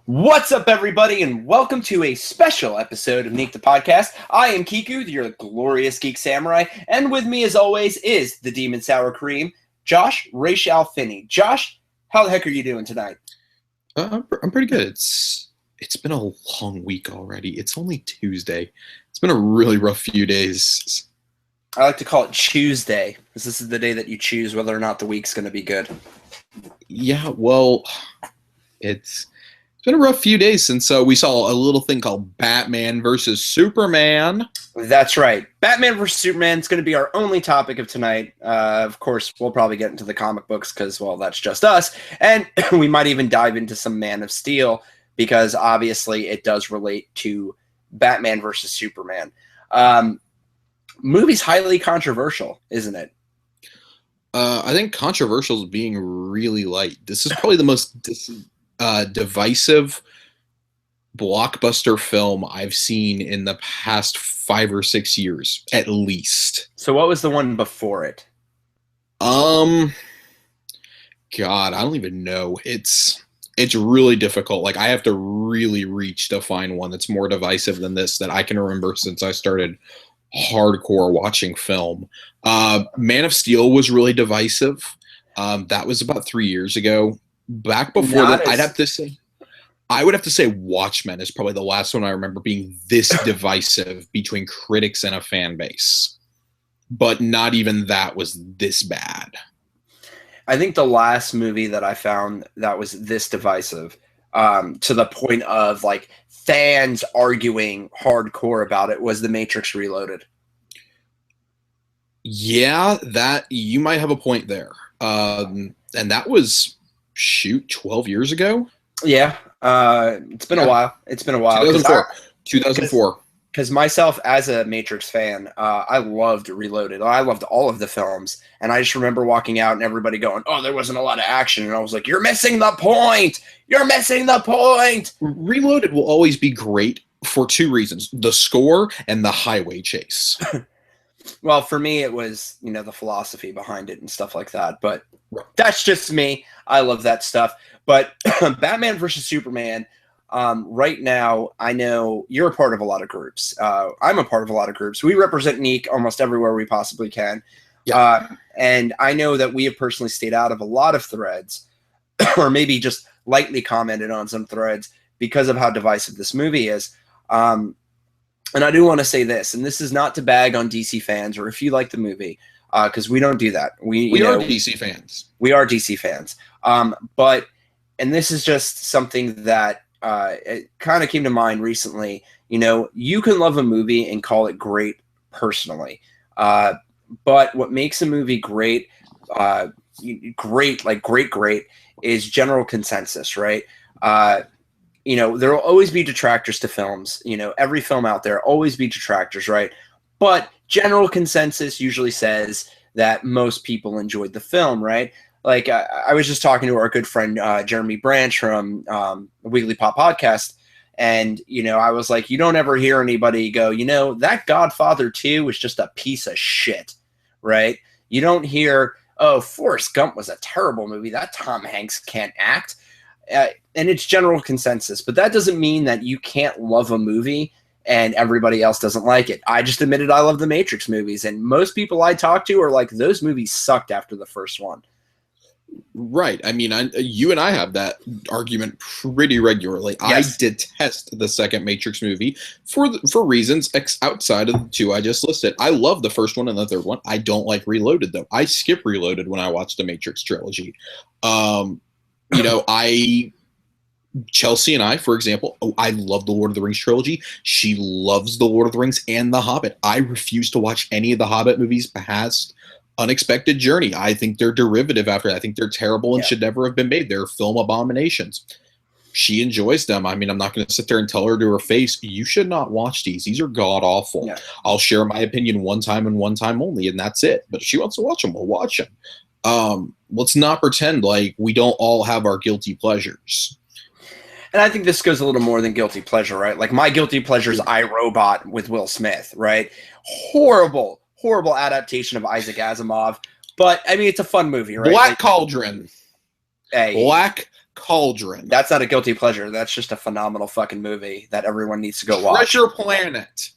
What's up, everybody, and welcome to a special episode of Neek the Podcast. I am Kiku, your glorious geek samurai, and with me, as always, is the Demon Sour Cream, Josh Rachel Finney. Josh, how the heck are you doing tonight? I'm pretty good. It's been a long week already. It's only Tuesday. It's been a really rough few days. I like to call it Tuesday, because this is the day that you choose whether or not the week's going to be good. Yeah, well, it's been a rough few days since we saw a little thing called Batman versus Superman. That's right. Batman vs. Superman is going to be our only topic of tonight. Of course, we'll probably get into the comic books because, well, that's just us. And we might even dive into some Man of Steel because, obviously, it does relate to Batman versus Superman. Movie's highly controversial, isn't it? I think controversial is being really light. This is probably the most divisive blockbuster film I've seen in the past 5 or 6 years, at least. So what was the one before it? God, I don't even know. It's really difficult. Like, I have to really reach to find one that's more divisive than this that I can remember since I started hardcore watching film. Man of Steel was really divisive. That was about 3 years ago. Back before that, I would have to say Watchmen is probably the last one I remember being this divisive between critics and a fan base. But not even that was this bad. I think the last movie that I found that was this divisive, to the point of like fans arguing hardcore about it, was The Matrix Reloaded. Yeah, that you might have a point there. And that was 12 years ago. Yeah, it's been a while. It's been a while. 2004. Because myself, as a Matrix fan, I loved Reloaded. I loved all of the films, and I just remember walking out and everybody going, "Oh, there wasn't a lot of action," and I was like, "You're missing the point. You're missing the point." Reloaded will always be great for 2 reasons: the score and the highway chase. Well, for me, it was, the philosophy behind it and stuff like that. But that's just me. I love that stuff. But Batman versus Superman, right now, I know you're a part of a lot of groups. I'm a part of a lot of groups. We represent Neek almost everywhere we possibly can. Yeah. And I know that we have personally stayed out of a lot of threads, or maybe just lightly commented on some threads because of how divisive this movie is. And I do want to say this, and this is not to bag on DC fans or if you like the movie, because we don't do that. We are DC fans. We are DC fans. And this is just something that it kind of came to mind recently. You can love a movie and call it great personally. But what makes a movie great, great, is general consensus, right? There will always be detractors to films. Every film out there always be detractors, right? But general consensus usually says that most people enjoyed the film, right? Like I was just talking to our good friend Jeremy Branch from the Weekly Pop Podcast, and I was like, you don't ever hear anybody go, that Godfather 2 was just a piece of shit, right? You don't hear, oh, Forrest Gump was a terrible movie. That Tom Hanks can't act. And it's general consensus, but that doesn't mean that you can't love a movie and everybody else doesn't like it. I just admitted I love the Matrix movies, and most people I talk to are like, those movies sucked after the first one. Right. I mean, you and I have that argument pretty regularly. Yes. I detest the second Matrix movie for reasons outside of the 2 I just listed. I love the first one and the third one. I don't like Reloaded, though. I skip Reloaded when I watch the Matrix trilogy. Chelsea and I, for example, I love the Lord of the Rings trilogy. She loves the Lord of the Rings and the Hobbit. I refuse to watch any of the Hobbit movies past Unexpected Journey. I think they're derivative after. I think they're terrible and should never have been made. They're film abominations. She enjoys them. I mean, I'm not going to sit there and tell her to her face, you should not watch these. These are god awful. Yeah. I'll share my opinion one time and one time only, and that's it. But if she wants to watch them, we'll watch them. Let's not pretend like we don't all have our guilty pleasures. And I think this goes a little more than guilty pleasure, right? Like, my guilty pleasure is I, Robot with Will Smith, right? Horrible adaptation of Isaac Asimov. But, I mean, it's a fun movie, right? Black Cauldron. Hey. Black Cauldron. That's not a guilty pleasure. That's just a phenomenal fucking movie that everyone needs to go watch. Treasure Planet.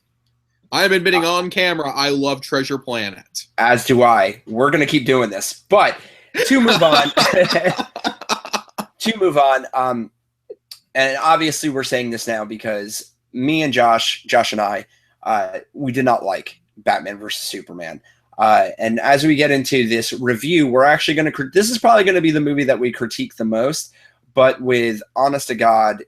I'm admitting on camera, I love Treasure Planet. As do I. We're going to keep doing this. But to move on, and obviously we're saying this now because me and Josh and I, we did not like Batman versus Superman. And as we get into this review, we're actually going to, this is probably going to be the movie that we critique the most, but with honest to God,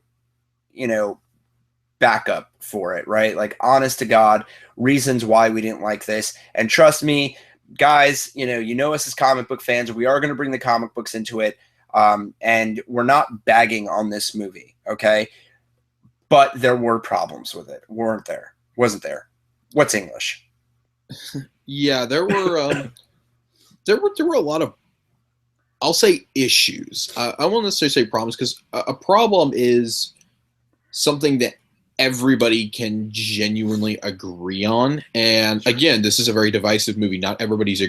backup for it, right? Like honest to God reasons why we didn't like this. And trust me, guys, you know us as comic book fans, we are going to bring the comic books into it. And we're not bagging on this movie. Okay. But there were problems with it. Weren't there? Wasn't there? What's English? Yeah, there were there were a lot of, I'll say, issues. I won't necessarily say problems, because a problem is something that everybody can genuinely agree on. And again, this is a very divisive movie. Not everybody's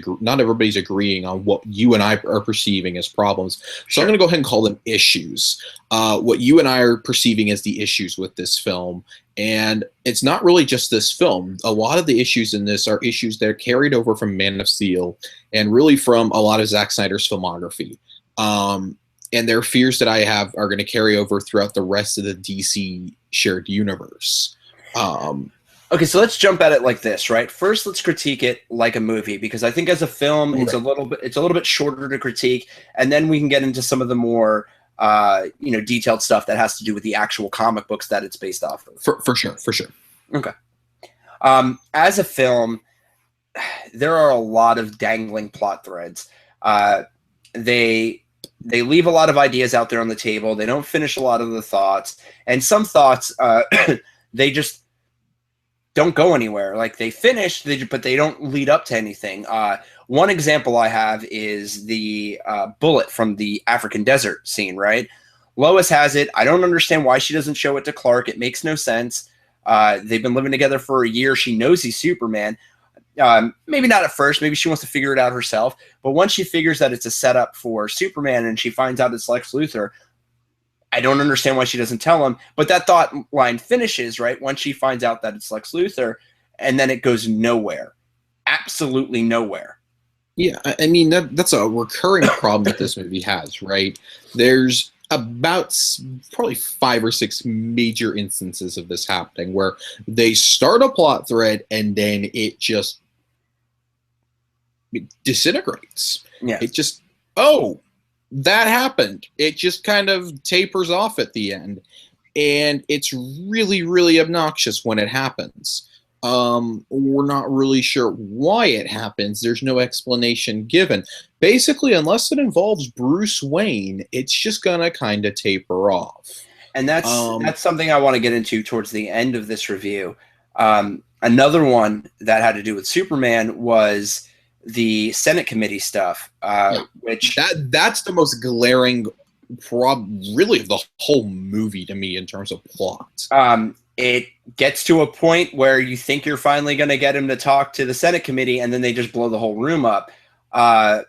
agreeing on what you and I are perceiving as problems. So I'm going to go ahead and call them issues. What you and I are perceiving as the issues with this film. And it's not really just this film. A lot of the issues in this are issues that are carried over from Man of Steel and really from a lot of Zack Snyder's filmography. And their fears that I have are going to carry over throughout the rest of the DC shared universe. Okay, so let's jump at it like this, right? First, let's critique it like a movie, because I think as a film, right, it's a little bit shorter to critique, and then we can get into some of the more detailed stuff that has to do with the actual comic books that it's based off of. For sure. Okay. As a film, there are a lot of dangling plot threads. They leave a lot of ideas out there on the table. They don't finish a lot of the thoughts. And some thoughts, they just don't go anywhere. Like they finish, but they don't lead up to anything. One example I have is the bullet from the African desert scene, right? Lois has it. I don't understand why she doesn't show it to Clark. It makes no sense. They've been living together for a year. She knows he's Superman. Maybe not at first. Maybe she wants to figure it out herself. But once she figures that it's a setup for Superman and she finds out it's Lex Luthor, I don't understand why she doesn't tell him. But that thought line finishes, right, once she finds out that it's Lex Luthor, and then it goes nowhere. Absolutely nowhere. Yeah, I mean, that's a recurring problem that this movie has, right? There's about probably 5 or 6 major instances of this happening where they start a plot thread and then it just disintegrates. Yeah. It just, that happened. It just kind of tapers off at the end. And it's really, really obnoxious when it happens. We're not really sure why it happens. There's no explanation given. Basically, unless it involves Bruce Wayne, it's just gonna kind of taper off. And that's something I want to get into towards the end of this review. Another one that had to do with Superman was the Senate committee stuff, which that's the most glaring problem, really, of the whole movie to me in terms of plot. It gets to a point where you think you're finally going to get him to talk to the Senate committee, and then they just blow the whole room up. I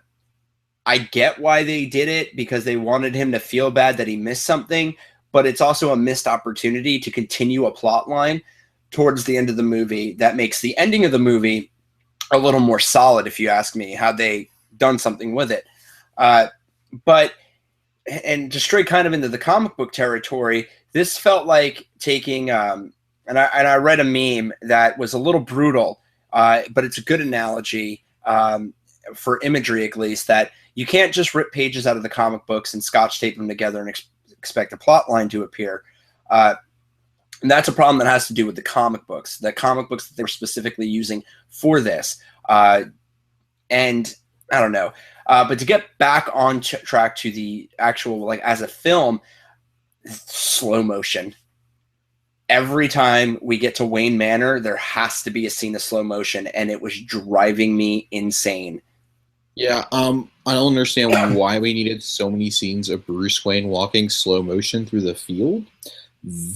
get why they did it, because they wanted him to feel bad that he missed something, but it's also a missed opportunity to continue a plot line towards the end of the movie that makes the ending of the movie a little more solid, if you ask me, had they done something with it. But to stray kind of into the comic book territory, this felt like taking, and I read a meme that was a little brutal, but it's a good analogy for imagery, at least, that you can't just rip pages out of the comic books and scotch tape them together and expect a plot line to appear. And that's a problem that has to do with the comic books that they were specifically using for this. And I don't know. But to get back on track to the actual, like, as a film, slow motion. Every time we get to Wayne Manor, there has to be a scene of slow motion, and it was driving me insane. Yeah, I don't understand why we needed so many scenes of Bruce Wayne walking slow motion through the field.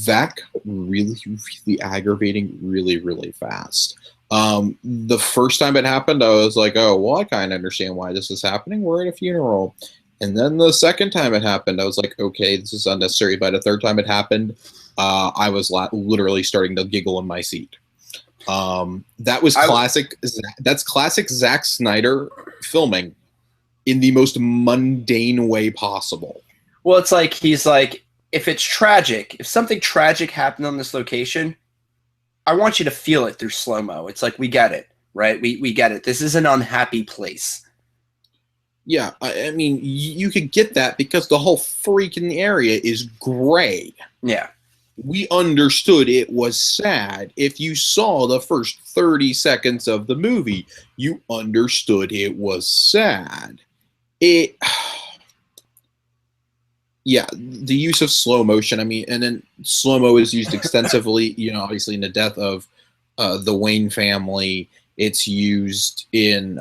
That got really, really aggravating really, really fast. The first time it happened, I was like, oh, well, I kind of understand why this is happening. We're at a funeral. And then the second time it happened, I was like, okay, this is unnecessary. By the third time it happened, I was literally starting to giggle in my seat. That was classic. That's classic Zack Snyder filming in the most mundane way possible. Well, it's like he's like, if it's tragic, if something tragic happened on this location, I want you to feel it through slow-mo. It's like, we get it, right? We get it. This is an unhappy place. Yeah, I mean, you could get that because the whole freaking area is gray. Yeah. We understood it was sad. If you saw the first 30 seconds of the movie, you understood it was sad. Yeah, the use of slow motion, I mean, and then slow-mo is used extensively, obviously in the death of the Wayne family. It's used in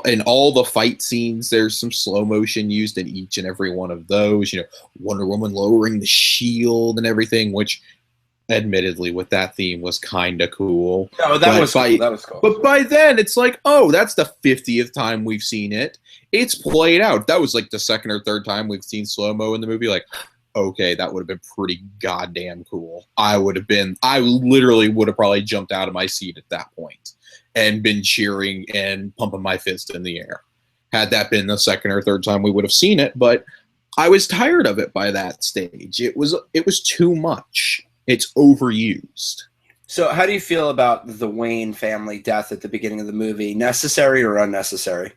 in all the fight scenes. There's some slow motion used in each and every one of those. Wonder Woman lowering the shield and everything, which, admittedly, with that theme was kind of cool. No, that was cool. That was cool. But by then, it's like, oh, that's the 50th time we've seen it. It's played out. That was like the second or third time we've seen slow mo in the movie. Like, okay, that would have been pretty goddamn cool. I literally would have probably jumped out of my seat at that point and been cheering and pumping my fist in the air. Had that been the second or third time we would have seen it, but I was tired of it by that stage. It was too much. It's overused. So how do you feel about the Wayne family death at the beginning of the movie? Necessary or unnecessary?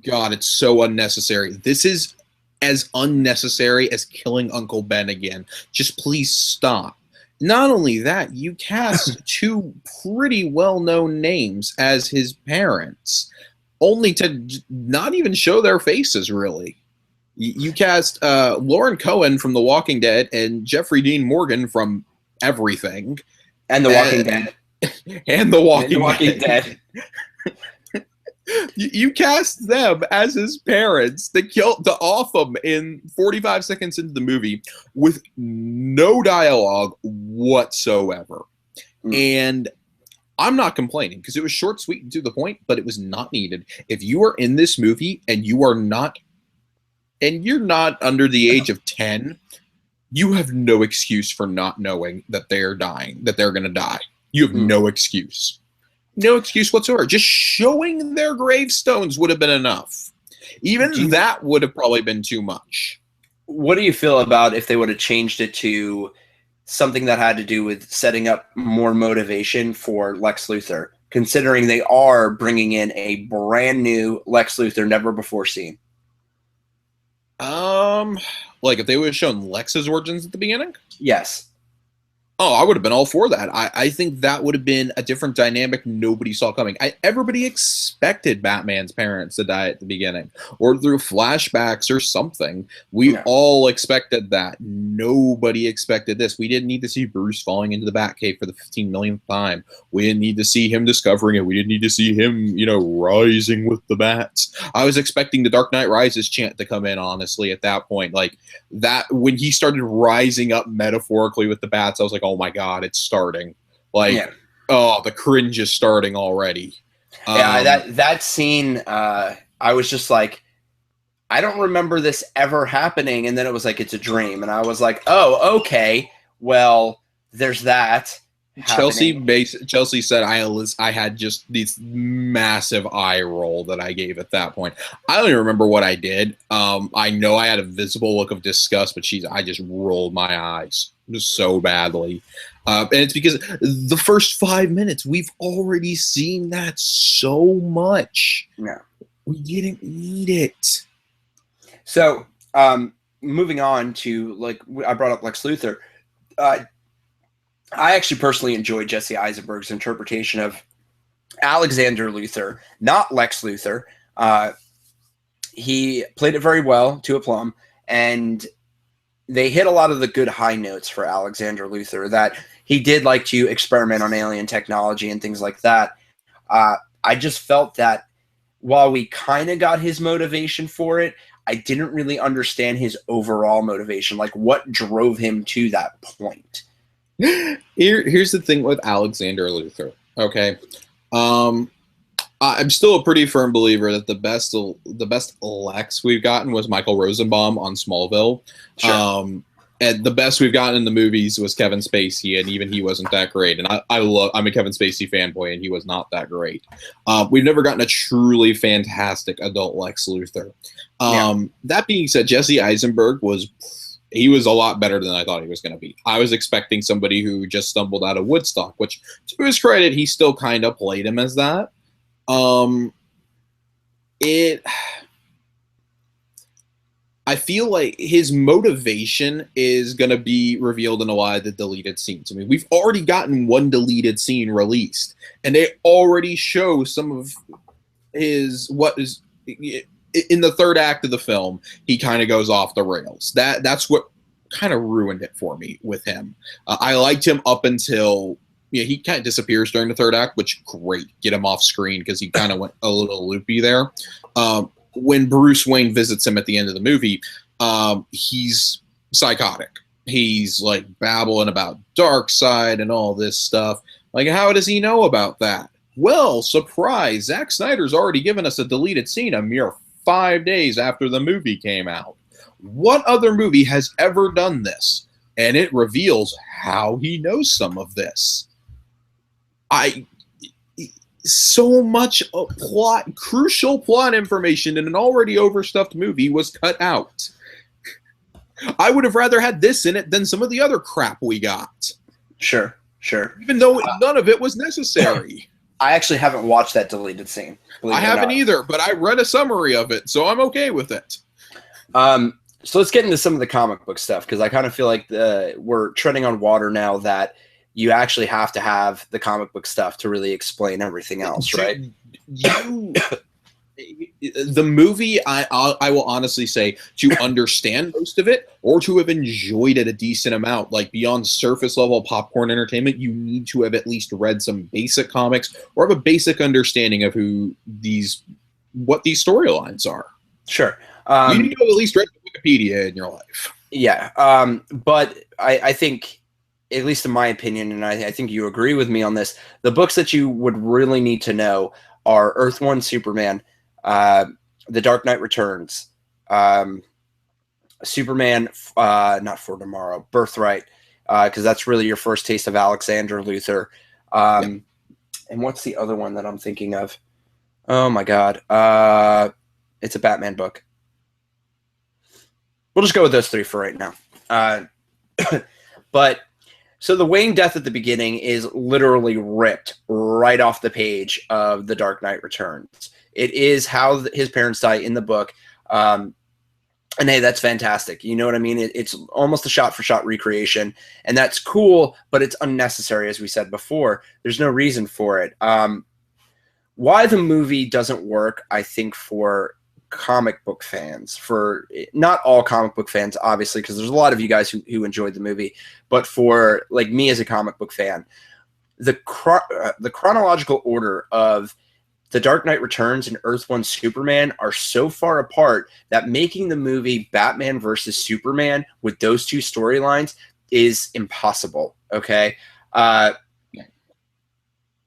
God, it's so unnecessary. This is as unnecessary as killing Uncle Ben again. Just please stop. Not only that, you cast two pretty well-known names as his parents, only to not even show their faces, really. You cast Lauren Cohen from The Walking Dead and Jeffrey Dean Morgan from everything. And The Walking Dead. And The Walking Dead. You cast them as his parents to off him in 45 seconds into the movie with no dialogue whatsoever. And I'm not complaining because it was short, sweet, and to the point, but it was not needed. If you are in this movie and you're not under the age of 10, you have no excuse for not knowing that they're dying, that they're going to die. You have no excuse. No excuse whatsoever. Just showing their gravestones would have been enough. Even that would have probably been too much. What do you feel about if they would have changed it to something that had to do with setting up more motivation for Lex Luthor, considering they are bringing in a brand new Lex Luthor never before seen? Like if they would have shown Lex's origins at the beginning? Yes. Oh, I would have been all for that. I think that would have been a different dynamic nobody saw coming. Everybody expected Batman's parents to die at the beginning, or through flashbacks or something. We all expected that. Nobody expected this. We didn't need to see Bruce falling into the Batcave for the 15 millionth time. We didn't need to see him discovering it. We didn't need to see him, rising with the bats. I was expecting the Dark Knight Rises chant to come in, honestly, at that point. Like, that, when he started rising up metaphorically with the bats, I was like, oh my God, it's starting. Like, oh, the cringe is starting already. Yeah, that scene, I was just like, I don't remember this ever happening. And then it was like, it's a dream. And I was like, oh, okay, well, there's that. Chelsea said I had just this massive eye roll that I gave at that point. I don't even remember what I did. I know I had a visible look of disgust, but I just rolled my eyes just so badly. And it's because the first 5 minutes, we've already seen that so much. Yeah. We didn't need it. So, moving on to, like, I brought up Lex Luthor. I actually personally enjoyed Jesse Eisenberg's interpretation of Alexander Luthor, not Lex Luthor. He played it very well, to a plumb, and they hit a lot of the good high notes for Alexander Luthor, that he did like to experiment on alien technology and things like that. I just felt that while we kind of got his motivation for it, I didn't really understand his overall motivation, like what drove him to that point. Here's the thing with Alexander Luthor. Okay. I'm still a pretty firm believer that the best Lex we've gotten was Michael Rosenbaum on Smallville. Sure. And the best we've gotten in the movies was Kevin Spacey, and even he wasn't that great. And I'm a Kevin Spacey fanboy, and he was not that great. We've never gotten a truly fantastic adult Lex Luthor. That being said, Jesse Eisenberg was a lot better than I thought he was going to be. I was expecting somebody who just stumbled out of Woodstock, which, to his credit, he still kind of played him as that. I feel like his motivation is going to be revealed in a lot of the deleted scenes. I mean, we've already gotten one deleted scene released, and it already shows some of what is in the third act of the film. He kind of goes off the rails. That's what kind of ruined it for me with him. I liked him up until he kind of disappears during the third act, which great, get him off screen because he kind of went a little loopy there. When Bruce Wayne visits him at the end of the movie, he's psychotic. He's like babbling about Darkseid and all this stuff. Like, how does he know about that? Well, surprise, Zack Snyder's already given us a deleted scene a mere 5 days after the movie came out. What other movie has ever done this? And it reveals how he knows some of this. So much crucial plot information in an already overstuffed movie was cut out. I would have rather had this in it than some of the other crap we got. Sure. Even though none of it was necessary. I actually haven't watched that deleted scene. I haven't either, but I read a summary of it, so I'm okay with it. So let's get into some of the comic book stuff, because I kind of feel like we're treading on water now that you actually have to have the comic book stuff to really explain everything else, right? The movie, I will honestly say, to understand most of it or to have enjoyed it a decent amount, like beyond surface level popcorn entertainment, you need to have at least read some basic comics or have a basic understanding of what these storylines are. Sure. You need to have at least read Wikipedia in your life. Yeah. But I think, at least in my opinion, and I think you agree with me on this, the books that you would really need to know are Earth 1 Superman, The Dark Knight Returns, Superman, not For Tomorrow, Birthright, because that's really your first taste of Alexander Luthor. And what's the other one that I'm thinking of? Oh my God. It's a Batman book. We'll just go with those three for right now. But so the Wayne death at the beginning is literally ripped right off the page of The Dark Knight Returns. It is how his parents die in the book. And hey, that's fantastic. You know what I mean? It's almost a shot-for-shot recreation, and that's cool, but it's unnecessary, as we said before. There's no reason for it. Why the movie doesn't work, I think, for comic book fans, for not all comic book fans, obviously, because there's a lot of you guys who enjoyed the movie, but for like me as a comic book fan, the chronological order of The Dark Knight Returns and Earth 1 Superman are so far apart that making the movie Batman versus Superman with those two storylines is impossible. Okay.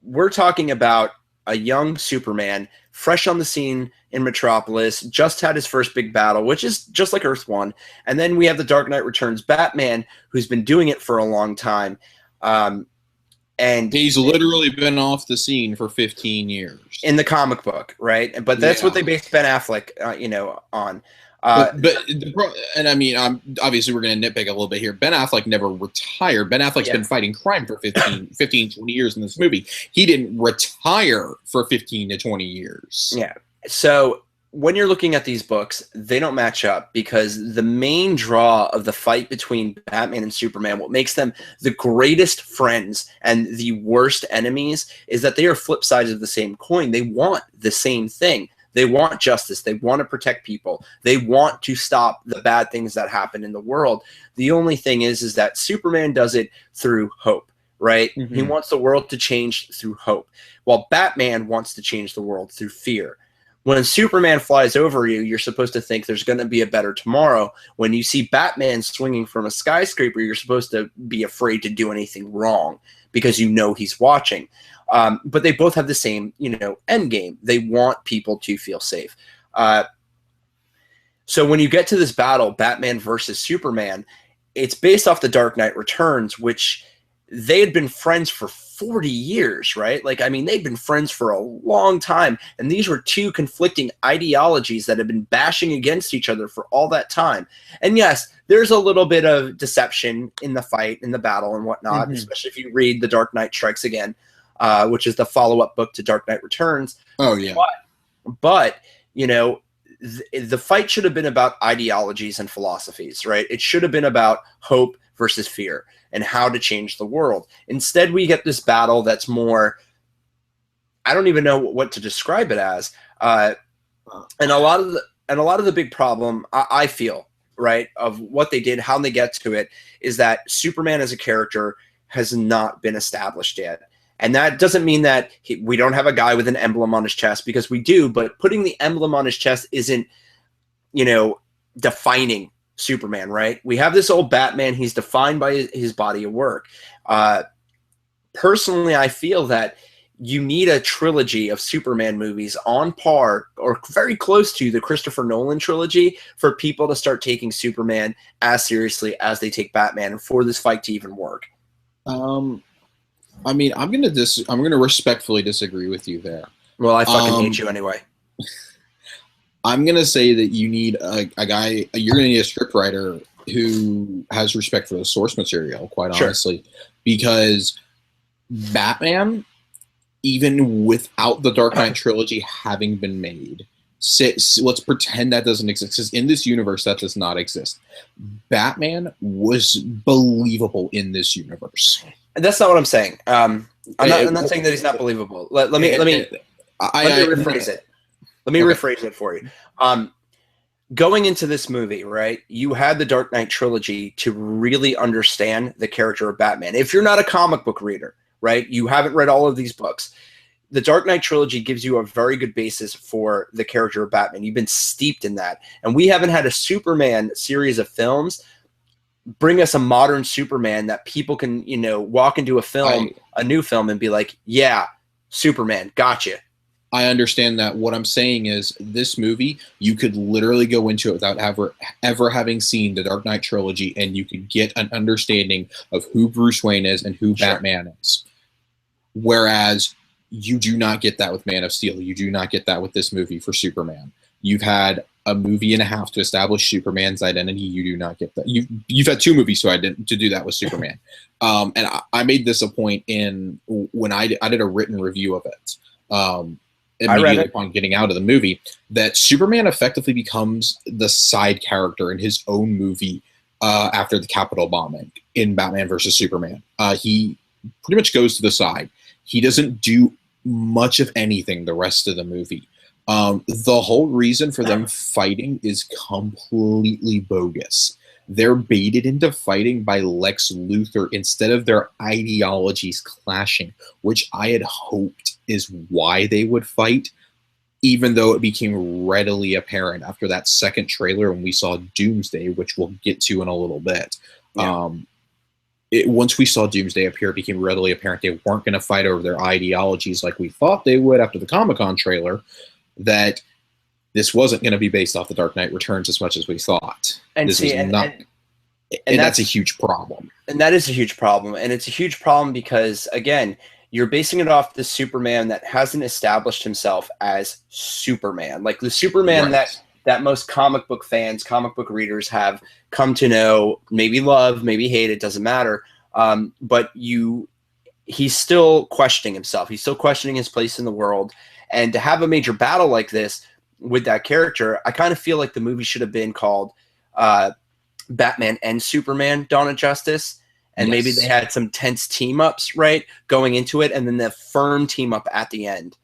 We're talking about a young Superman, fresh on the scene in Metropolis, just had his first big battle, which is just like Earth 1. And then we have The Dark Knight Returns Batman, who's been doing it for a long time. And he's literally been off the scene for 15 years. In the comic book, right? But that's what they based Ben Affleck, on. And I mean, obviously we're going to nitpick a little bit here. Ben Affleck never retired. Ben Affleck's been fighting crime for 15, 20 years in this movie. He didn't retire for 15 to 20 years. Yeah. So when you're looking at these books, they don't match up because the main draw of the fight between Batman and Superman, what makes them the greatest friends and the worst enemies, is that they are flip sides of the same coin. They want the same thing. They want justice. They want to protect people. They want to stop the bad things that happen in the world. The only thing is that Superman does it through hope, right? Mm-hmm. He wants the world to change through hope, while Batman wants to change the world through fear. When Superman flies over you, you're supposed to think there's going to be a better tomorrow. When you see Batman swinging from a skyscraper, you're supposed to be afraid to do anything wrong because you know he's watching. But they both have the same, end game. They want people to feel safe. So when you get to this battle, Batman versus Superman, it's based off The Dark Knight Returns, which they had been friends for 40 years, right? Like, I mean, they'd been friends for a long time. And these were two conflicting ideologies that had been bashing against each other for all that time. And yes, there's a little bit of deception in the fight, in the battle and whatnot, especially if you read The Dark Knight Strikes Again, which is the follow-up book to Dark Knight Returns. Oh, yeah. But the fight should have been about ideologies and philosophies, right? It should have been about hope versus fear and how to change the world. Instead, we get this battle that's more, I don't even know what to describe it as. And a lot of the big problem I feel, right, of what they did, how they get to it, is that Superman as a character has not been established yet. And that doesn't mean that we don't have a guy with an emblem on his chest, because we do, but putting the emblem on his chest isn't, defining Superman, right? We have this old Batman. He's defined by his body of work. Personally, I feel that you need a trilogy of Superman movies on par or very close to the Christopher Nolan trilogy for people to start taking Superman as seriously as they take Batman and for this fight to even work. I mean, I'm gonna respectfully disagree with you there. Well, I fucking hate you anyway. I'm gonna say that you need a guy. You're gonna need a scriptwriter who has respect for the source material, quite honestly, because Batman, even without the Dark Knight trilogy having been made, let's pretend that doesn't exist, because in this universe that does not exist. Batman was believable in this universe. That's not what I'm saying. I'm not saying that he's not believable. Let me rephrase it. Let me rephrase it for you. Going into this movie, right, you had the Dark Knight trilogy to really understand the character of Batman. If you're not a comic book reader, right, you haven't read all of these books, the Dark Knight trilogy gives you a very good basis for the character of Batman. You've been steeped in that. And we haven't had a Superman series of films bring us a modern Superman that people can, walk into a new film and be like, yeah, Superman, gotcha. I understand that. What I'm saying is this movie, you could literally go into it without ever having seen the Dark Knight trilogy, and you could get an understanding of who Bruce Wayne is and who Batman is. Whereas you do not get that with Man of Steel. You do not get that with this movie for Superman. You've had a movie and a half to establish Superman's identity. You do not get that. You've had 2 movies to do that with Superman. And I made this a point when I did a written review of it. Immediately upon getting out of the movie, that Superman effectively becomes the side character in his own movie after the Capitol bombing in Batman versus Superman. He pretty much goes to the side. He doesn't do much of anything the rest of the movie. The whole reason for them fighting is completely bogus. They're baited into fighting by Lex Luthor instead of their ideologies clashing, which I had hoped is why they would fight, even though it became readily apparent after that second trailer when we saw Doomsday, which we'll get to in a little bit. Yeah. Once we saw Doomsday appear, it became readily apparent they weren't going to fight over their ideologies like we thought they would after the Comic-Con trailer, that this wasn't going to be based off the Dark Knight Returns as much as we thought. And that's a huge problem. And that is a huge problem. And it's a huge problem because, again, you're basing it off the Superman that hasn't established himself as Superman. Like the Superman that most comic book fans, comic book readers have come to know, maybe love, maybe hate, it doesn't matter. But he's still questioning himself. He's still questioning his place in the world. And to have a major battle like this with that character, I kind of feel like the movie should have been called Batman and Superman: Dawn of Justice. And maybe they had some tense team-ups, right, going into it, and then the firm team-up at the end.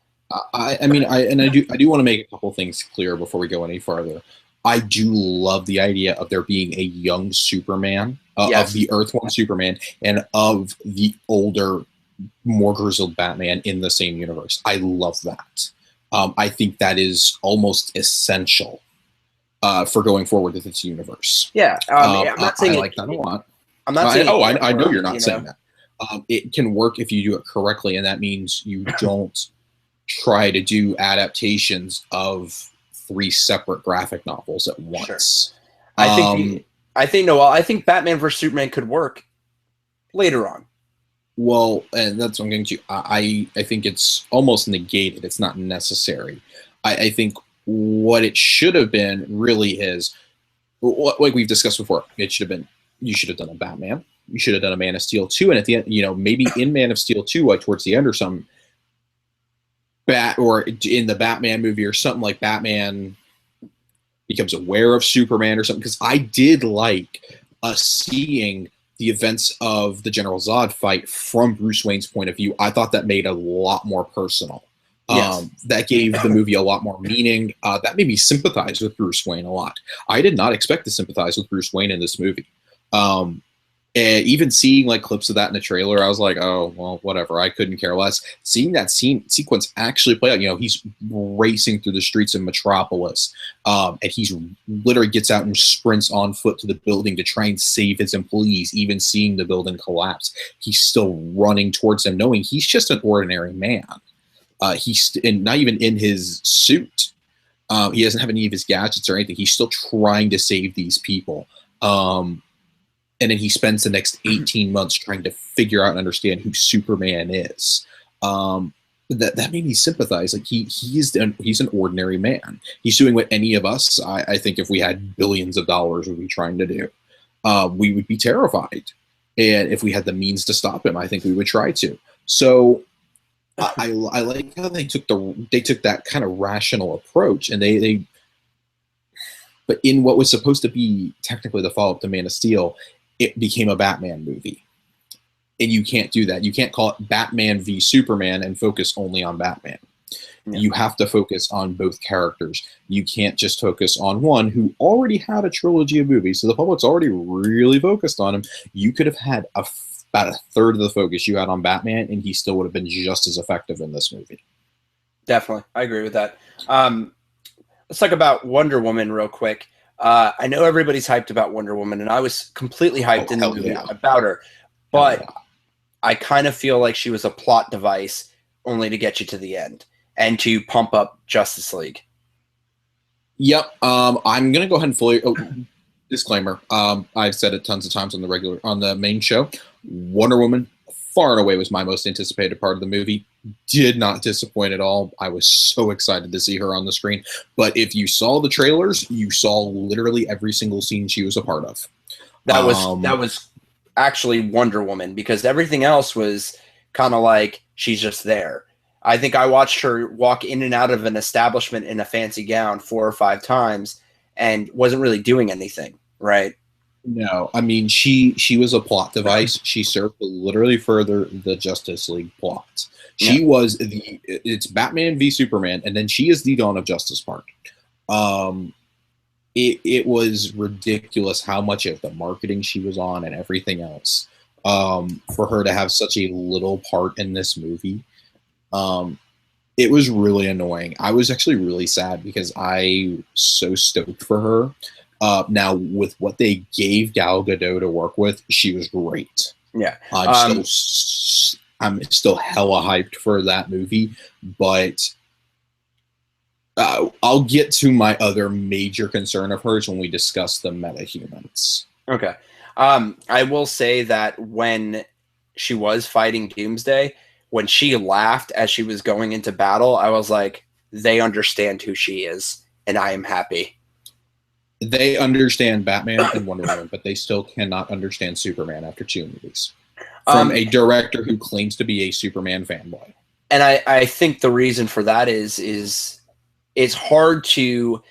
I do want to make a couple things clear before we go any farther. I do love the idea of there being a young Superman, of the Earth One Superman, and of the older, more grizzled Batman in the same universe. I love that. I think that is almost essential for going forward with its universe. Yeah, I'm not saying I like that a lot. I'm not saying it can't I know work, you're not saying that. It can work if you do it correctly, and that means you don't try to do adaptations of 3 separate graphic novels at once. Sure. I think I think Batman vs Superman could work later on. Well, and that's what I'm getting to. I think it's almost negated. It's not necessary. I think what it should have been really is, like we've discussed before, it should have been, you should have done a Batman. You should have done a Man of Steel 2. And at the end, maybe in Man of Steel 2, like towards the end or something, or in the Batman movie or something, like Batman becomes aware of Superman or something. Because I did like seeing the events of the General Zod fight from Bruce Wayne's point of view. I thought that made a lot more personal. Yes. That gave the movie a lot more meaning. That made me sympathize with Bruce Wayne a lot. I did not expect to sympathize with Bruce Wayne in this movie. And even seeing like clips of that in the trailer, I was like, oh, well, whatever. I couldn't care less. Seeing that sequence actually play out, he's racing through the streets of Metropolis, and he's literally gets out and sprints on foot to the building to try and save his employees, even seeing the building collapse. He's still running towards them, knowing he's just an ordinary man. He's not even in his suit. He doesn't have any of his gadgets or anything. He's still trying to save these people. And then he spends the next 18 months trying to figure out and understand who Superman is. That made me sympathize. Like he's an ordinary man. He's doing what any of us, I think, if we had billions of dollars, would be trying to do. We would be terrified, and if we had the means to stop him, I think we would try to. So I like how they took that kind of rational approach, and they. But in what was supposed to be technically the follow-up to Man of Steel, it became a Batman movie. And you can't do that. You can't call it Batman v Superman and focus only on Batman. Yeah. You have to focus on both characters. You can't just focus on one who already had a trilogy of movies, so the public's already really focused on him. You could have had about a third of the focus you had on Batman, and he still would have been just as effective in this movie. Definitely. I agree with that. Let's talk about Wonder Woman real quick. I know everybody's hyped about Wonder Woman, and I was completely hyped in the movie about her. But I kind of feel like she was a plot device only to get you to the end and to pump up Justice League. Yep. I'm going to go ahead and fully disclaimer. I've said it tons of times on the main show. Wonder Woman far and away was my most anticipated part of the movie. Did not disappoint at all. I was so excited to see her on the screen. But if you saw the trailers, you saw literally every single scene she was a part of. That was actually Wonder Woman, because everything else was kind of like she's just there. I think I watched her walk in and out of an establishment in a fancy gown 4 or 5 times and wasn't really doing anything, right? No, I mean, she was a plot device. She served to literally further the Justice League plot. She was it's Batman v Superman, and then she is the Dawn of Justice part. It was ridiculous how much of the marketing she was on and everything else. For her to have such a little part in this movie, it was really annoying. I was actually really sad because I so stoked for her. Now, with what they gave Gal Gadot to work with, she was great. Yeah. I'm still hella hyped for that movie, but I'll get to my other major concern of hers when we discuss the metahumans. Okay. I will say that when she was fighting Doomsday, when she laughed as she was going into battle, I was like, they understand who she is, and I am happy. They understand Batman and Wonder Woman, but they still cannot understand Superman after 2 movies. From a director who claims to be a Superman fanboy. And I think the reason for that is it's hard to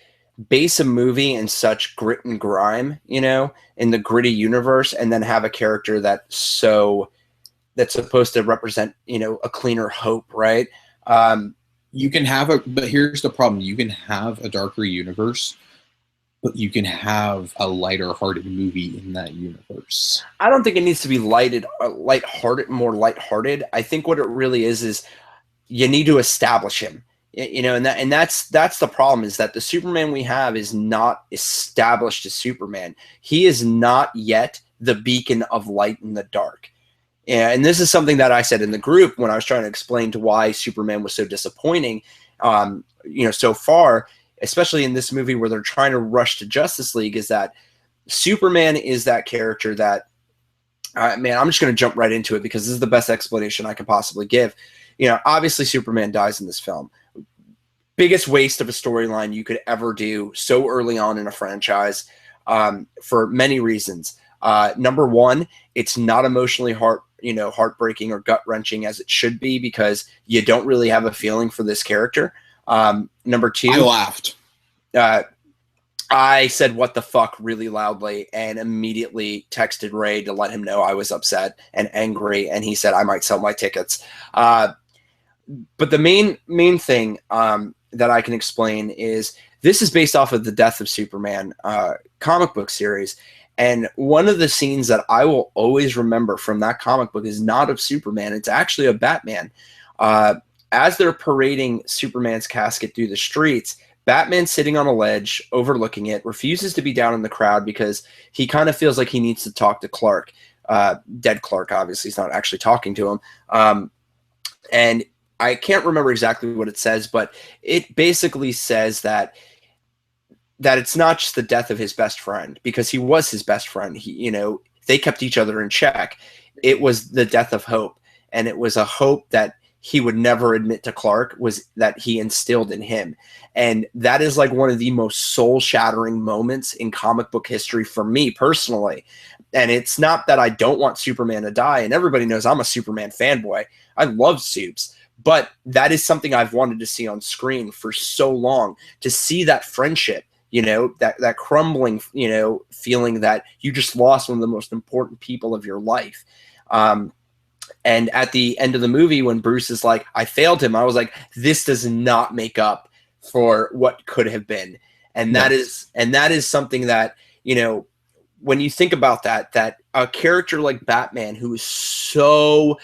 base a movie in such grit and grime, in the gritty universe, and then have a character that's supposed to represent, a cleaner hope, right? You can have but here's the problem. You can have a darker universe, but you can have a lighter-hearted movie in that universe. I don't think it needs to be more lighthearted. I think what it really is you need to establish him. You know, and that's the problem, is that the Superman we have is not established as Superman. He is not yet the beacon of light in the dark. Yeah, and this is something that I said in the group when I was trying to explain to why Superman was so disappointing, you know, so far, especially in this movie where they're trying to rush to Justice League, is that Superman is that character that, man, I'm just going to jump right into it because this is the best explanation I can possibly give. You know, obviously Superman dies in this film. Biggest waste of a storyline you could ever do so early on in a franchise, for many reasons. Number one, it's not emotionally heartbreaking or gut wrenching as it should be because you don't really have a feeling for this character. Number two, I laughed. I said "what the fuck" really loudly and immediately texted Ray to let him know I was upset and angry, and he said I might sell my tickets. But the main thing that I can explain is this is based off of the Death of Superman comic book series. And one of the scenes that I will always remember from that comic book is not of Superman. It's actually of Batman. As they're parading Superman's casket through the streets, Batman's sitting on a ledge overlooking it, refuses to be down in the crowd because he kind of feels like he needs to talk to Clark. Dead Clark, obviously. He's not actually talking to him. And I can't remember exactly what it says, but it basically says that it's not just the death of his best friend, because he was his best friend. They kept each other in check. It was the death of hope, and it was a hope that he would never admit to Clark was that he instilled in him. And that is like one of the most soul-shattering moments in comic book history for me personally. And it's not that I don't want Superman to die, and everybody knows I'm a Superman fanboy. I love Supes. But that is something I've wanted to see on screen for so long, to see that friendship, that crumbling, feeling that you just lost one of the most important people of your life. And at the end of the movie, when Bruce is like, I failed him, I was like, this does not make up for what could have been. And that is something that, when you think about that a character like Batman, who is so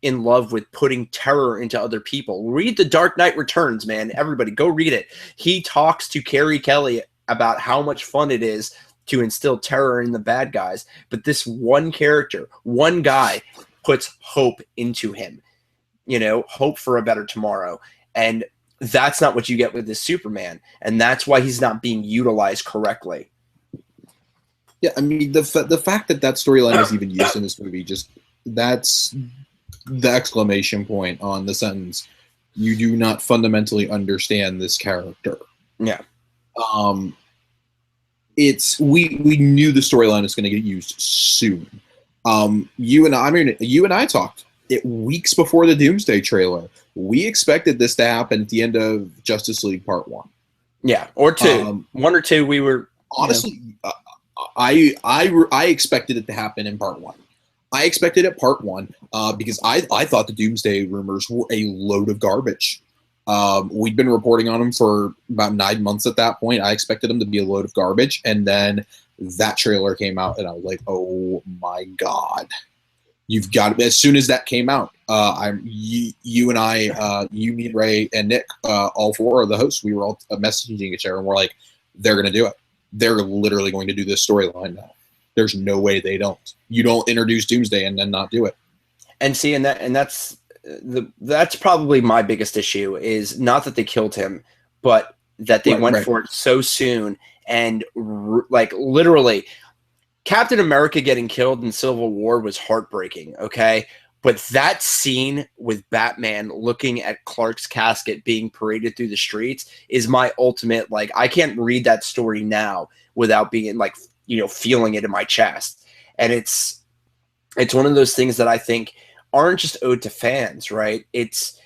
in love with putting terror into other people. Read The Dark Knight Returns, man. Everybody go read it. He talks to Carrie Kelly about how much fun it is to instill terror in the bad guys. But this one character, one guy, puts hope into him, hope for a better tomorrow. And that's not what you get with this Superman. And that's why he's not being utilized correctly. Yeah, I mean, the fact that storyline is even used in this movie, that's the exclamation point on the sentence. You do not fundamentally understand this character. Yeah. We knew the storyline is going to get used soon. You and I talked weeks before the Doomsday trailer. We expected this to happen at the end of Justice League Part 1. Yeah, or 2. 1 or 2 we were honestly I expected it to happen in Part 1. I expected it Part 1 because I thought the Doomsday rumors were a load of garbage. We'd been reporting on them for about 9 months at that point. I expected them to be a load of garbage, and then that trailer came out, and I was like, "Oh my god, you've got it!" As soon as that came out, you and I, me, Ray, and Nick, all 4 of the hosts, we were all messaging each other, and we're like, "They're going to do it. They're literally going to do this storyline now. There's no way they don't. You don't introduce Doomsday and then not do it." And see, that's probably my biggest issue, is not that they killed him, but that they went for it so soon. And literally, Captain America getting killed in Civil War was heartbreaking, okay? But that scene with Batman looking at Clark's casket being paraded through the streets is my ultimate, I can't read that story now without being feeling it in my chest. And it's one of those things that I think aren't just owed to fans, right? It's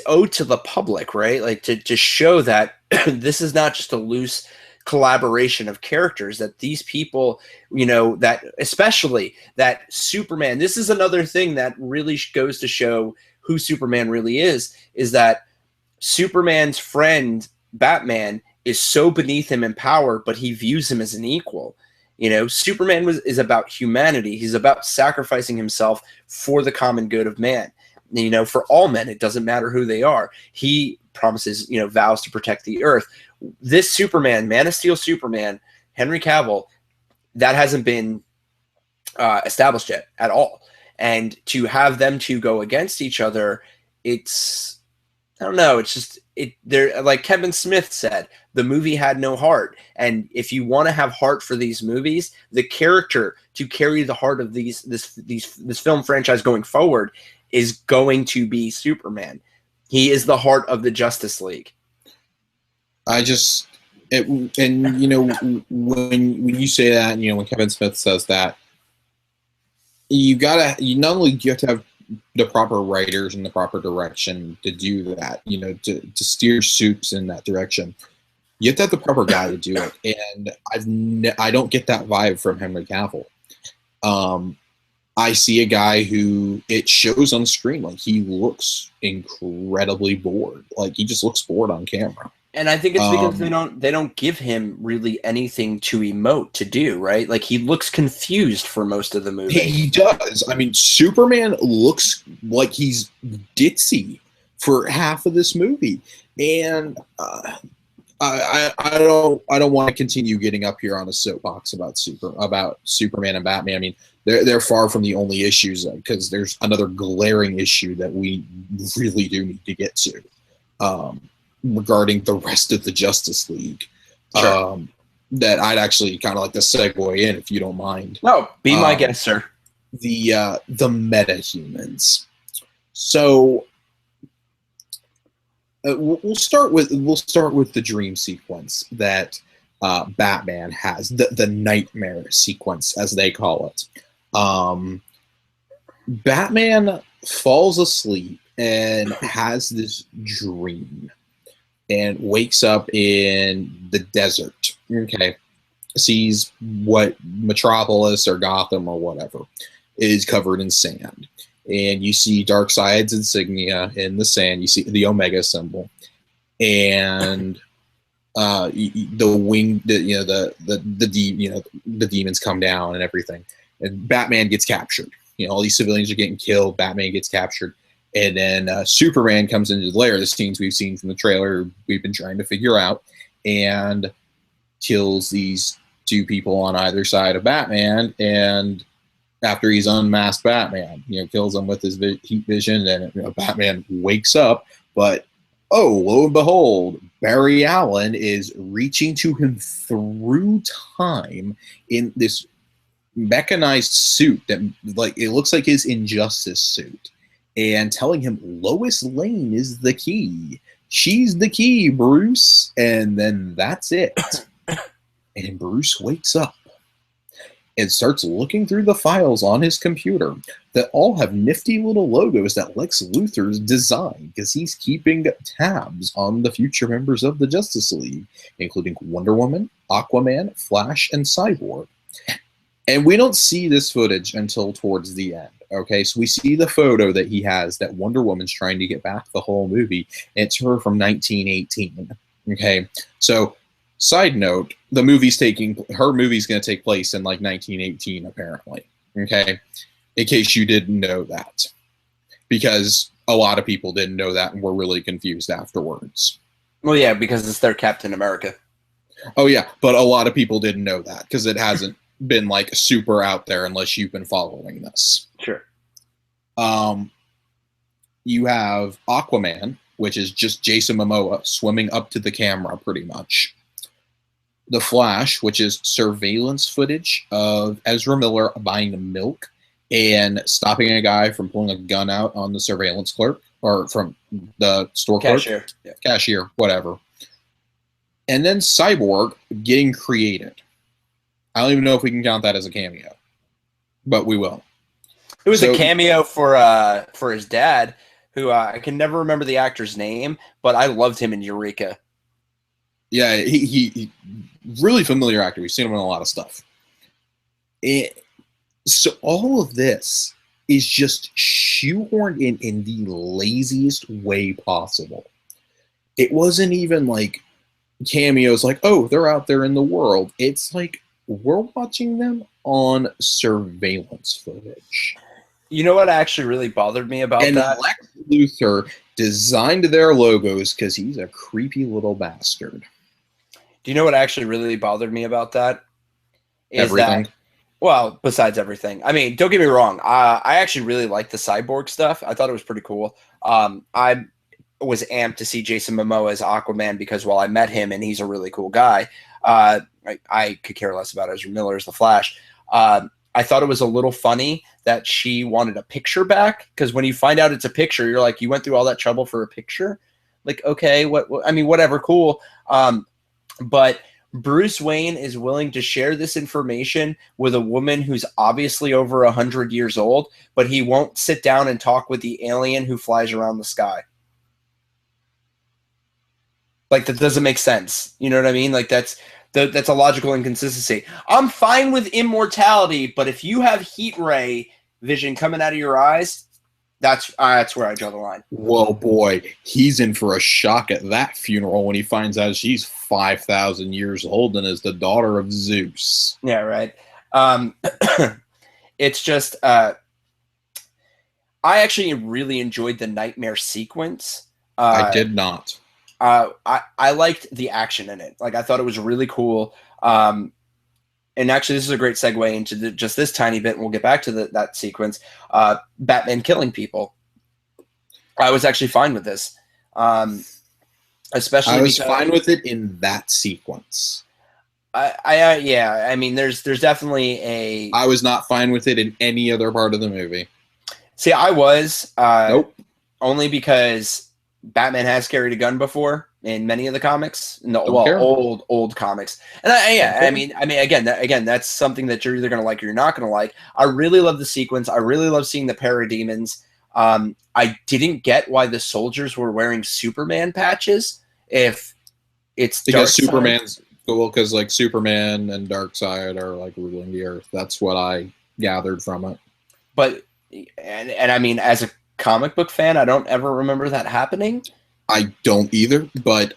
owed to the public, right? To show that this is not just a loose collaboration of characters, that these people, that especially that Superman, this is another thing that really goes to show who Superman really is that Superman's friend, Batman, is so beneath him in power, but he views him as an equal. Superman is about humanity. He's about sacrificing himself for the common good of man. for all men. It doesn't matter who they are. He promises, vows to protect the earth. This Superman, Man of Steel Superman, Henry Cavill, that hasn't been established yet at all. And to have them two go against each other, it's, I don't know, it's just, they're like Kevin Smith said, the movie had no heart. And if you want to have heart for these movies, the character to carry the heart of this film franchise going forward is going to be Superman. He is the heart of the Justice League. When you say that, when Kevin Smith says that, you not only have to have the proper writers and the proper direction to do that, to steer Supes in that direction. You have to have the proper guy to do it, and I don't get that vibe from Henry Cavill. I see a guy who it shows on screen like he looks incredibly bored, like he just looks bored on camera. And I think it's because they don't give him really anything to emote to do, right? Like he looks confused for most of the movie. He does. I mean, Superman looks like he's ditzy for half of this movie, and I don't want to continue getting up here on a soapbox about Superman and Batman. I mean, they're far from the only issues, because there's another glaring issue that we really do need to get to. Regarding the rest of the Justice League, sure. That I'd actually kind of like to segue in, if you don't mind. No, be my guest, sir. The metahumans. So we'll start with the dream sequence that Batman has, the nightmare sequence, as they call it. Batman falls asleep and has this dream, and wakes up in the desert, okay? Sees what Metropolis or Gotham or whatever is covered in sand. And you see Darkseid's insignia in the sand. You see the Omega symbol. And the demons come down and everything. And Batman gets captured. All these civilians are getting killed. Batman gets captured. And then Superman comes into the lair, the scenes we've seen from the trailer we've been trying to figure out, and kills these two people on either side of Batman. And after he's unmasked Batman, kills them with his heat vision, and Batman wakes up. But, oh, lo and behold, Barry Allen is reaching to him through time in this mechanized suit that, like, it looks like his Injustice suit. And telling him Lois Lane is the key. She's the key, Bruce. And then that's it. And Bruce wakes up and starts looking through the files on his computer that all have nifty little logos that Lex Luthor's designed, because he's keeping tabs on the future members of the Justice League, including Wonder Woman, Aquaman, Flash, and Cyborg. And we don't see this footage until towards the end. Okay, so we see the photo that he has that Wonder Woman's trying to get back the whole movie, and it's her from 1918. Okay, so side note, her movie's going to take place in like 1918 apparently. Okay, in case you didn't know that, because a lot of people didn't know that and were really confused afterwards. Well, yeah, because it's their Captain America. Oh yeah, but a lot of people didn't know that because it hasn't been like super out there unless you've been following this. Sure. You have Aquaman, which is just Jason Momoa swimming up to the camera pretty much. The Flash, which is surveillance footage of Ezra Miller buying milk and stopping a guy from pulling a gun out on the surveillance clerk, or from the store cashier. clerk. Yeah. Cashier, whatever. And then Cyborg getting created. I don't even know if we can count that as a cameo, but we will. It was a cameo for his dad, who I can never remember the actor's name, but I loved him in Eureka. Yeah, he really familiar actor. We've seen him in a lot of stuff. So all of this is just shoehorned in the laziest way possible. It wasn't even like cameos like, oh, they're out there in the world. It's like, we're watching them on surveillance footage. You know what actually really bothered me about And that? Lex Luthor designed their logos because he's a creepy little bastard. Do you know what actually really bothered me about that? Is that, Everything. well, besides everything. I mean, don't get me wrong. I actually really liked the cyborg stuff. I thought it was pretty cool. I was amped to see Jason Momoa as Aquaman because while I met him and he's a really cool guy, I could care less about Ezra Miller as the Flash. I thought it was a little funny that she wanted a picture back because when you find out it's a picture, you're like, you went through all that trouble for a picture. Like, okay, I mean, whatever, cool. But Bruce Wayne is willing to share this information with a woman who's obviously over 100 years old, but he won't sit down and talk with the alien who flies around the sky. Like, that doesn't make sense. You know what I mean? Like, that's a logical inconsistency. I'm fine with immortality, but if you have heat ray vision coming out of your eyes, that's where I draw the line. Well, boy, he's in for a shock at that funeral when he finds out she's 5,000 years old and is the daughter of Zeus. Yeah, right. It's just I actually really enjoyed the nightmare sequence. I did not. I liked the action in it. Like, I thought it was really cool. And actually, this is a great segue into just this tiny bit, and we'll get back to that sequence. Batman killing people. I was actually fine with this, especially. I was fine with it in that sequence. Yeah. I mean, there's definitely a. I was not fine with it in any other part of the movie. See, I was. Nope. Only because Batman has carried a gun before in many of the comics, old comics. And I mean, again, that's something that you're either going to like or you're not going to like. I really love the sequence. I really love seeing the parademons. I didn't get why the soldiers were wearing Superman patches if it's because Superman's cool, because like Superman and Darkseid are like ruling the earth. That's what I gathered from it. But and I mean, as a comic book fan, I don't ever remember that happening. I don't either, but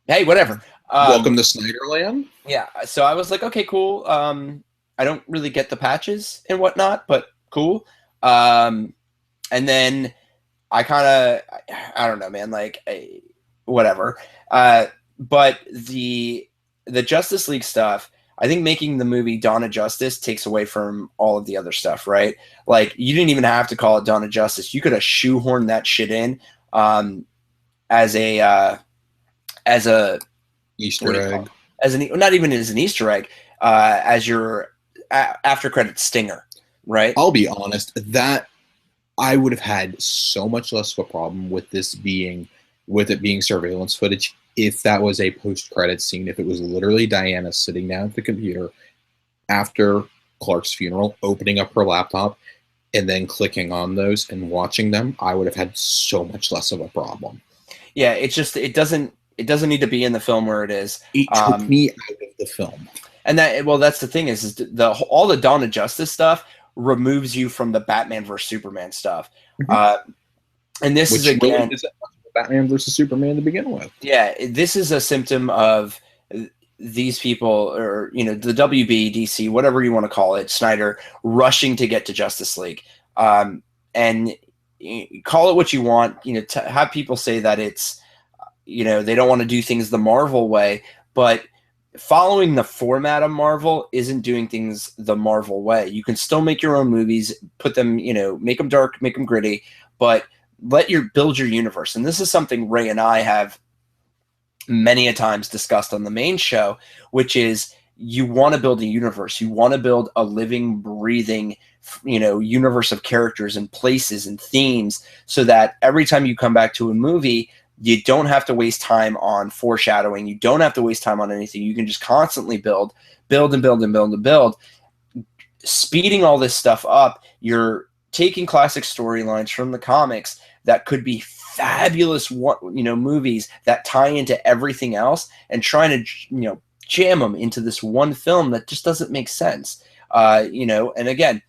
hey, whatever. Welcome to Snyderland. Yeah, so I was like, okay, cool. I don't really get the patches and whatnot, but cool. And then I don't know, man, like whatever. But the Justice League stuff, I think making the movie Dawn of Justice takes away from all of the other stuff, right? Like, you didn't even have to call it Dawn of Justice. You could have shoehorned that shit in as a Easter egg, not even as an Easter egg, as your after credit stinger, right? I'll be honest, that I would have had so much less of a problem with it being surveillance footage if that was a post-credit scene. If it was literally Diana sitting down at the computer after Clark's funeral, opening up her laptop, and then clicking on those and watching them, I would have had so much less of a problem. Yeah, it doesn't need to be in the film where it is. It took me out of the film. And that's the thing is all the Dawn of Justice stuff removes you from the Batman versus Superman stuff. Mm-hmm. And this is again really isn't Batman versus Superman to begin with. Yeah, this is a symptom of these people, or the WB, DC, whatever you want to call it, Snyder, rushing to get to Justice League. And call it what you want. To have people say that it's they don't want to do things the Marvel way, but following the format of Marvel isn't doing things the Marvel way. You can still make your own movies, put them, make them dark, make them gritty, but build your universe. And this is something Ray and I have many a times discussed on the main show, which is you want to build a universe. You want to build a living, breathing, universe of characters and places and themes, so that every time you come back to a movie, you don't have to waste time on foreshadowing. You don't have to waste time on anything. You can just constantly build and build and build and build. Speeding all this stuff up, you're taking classic storylines from the comics that could be fabulous, movies that tie into everything else, and trying to, jam them into this one film that just doesn't make sense. And again,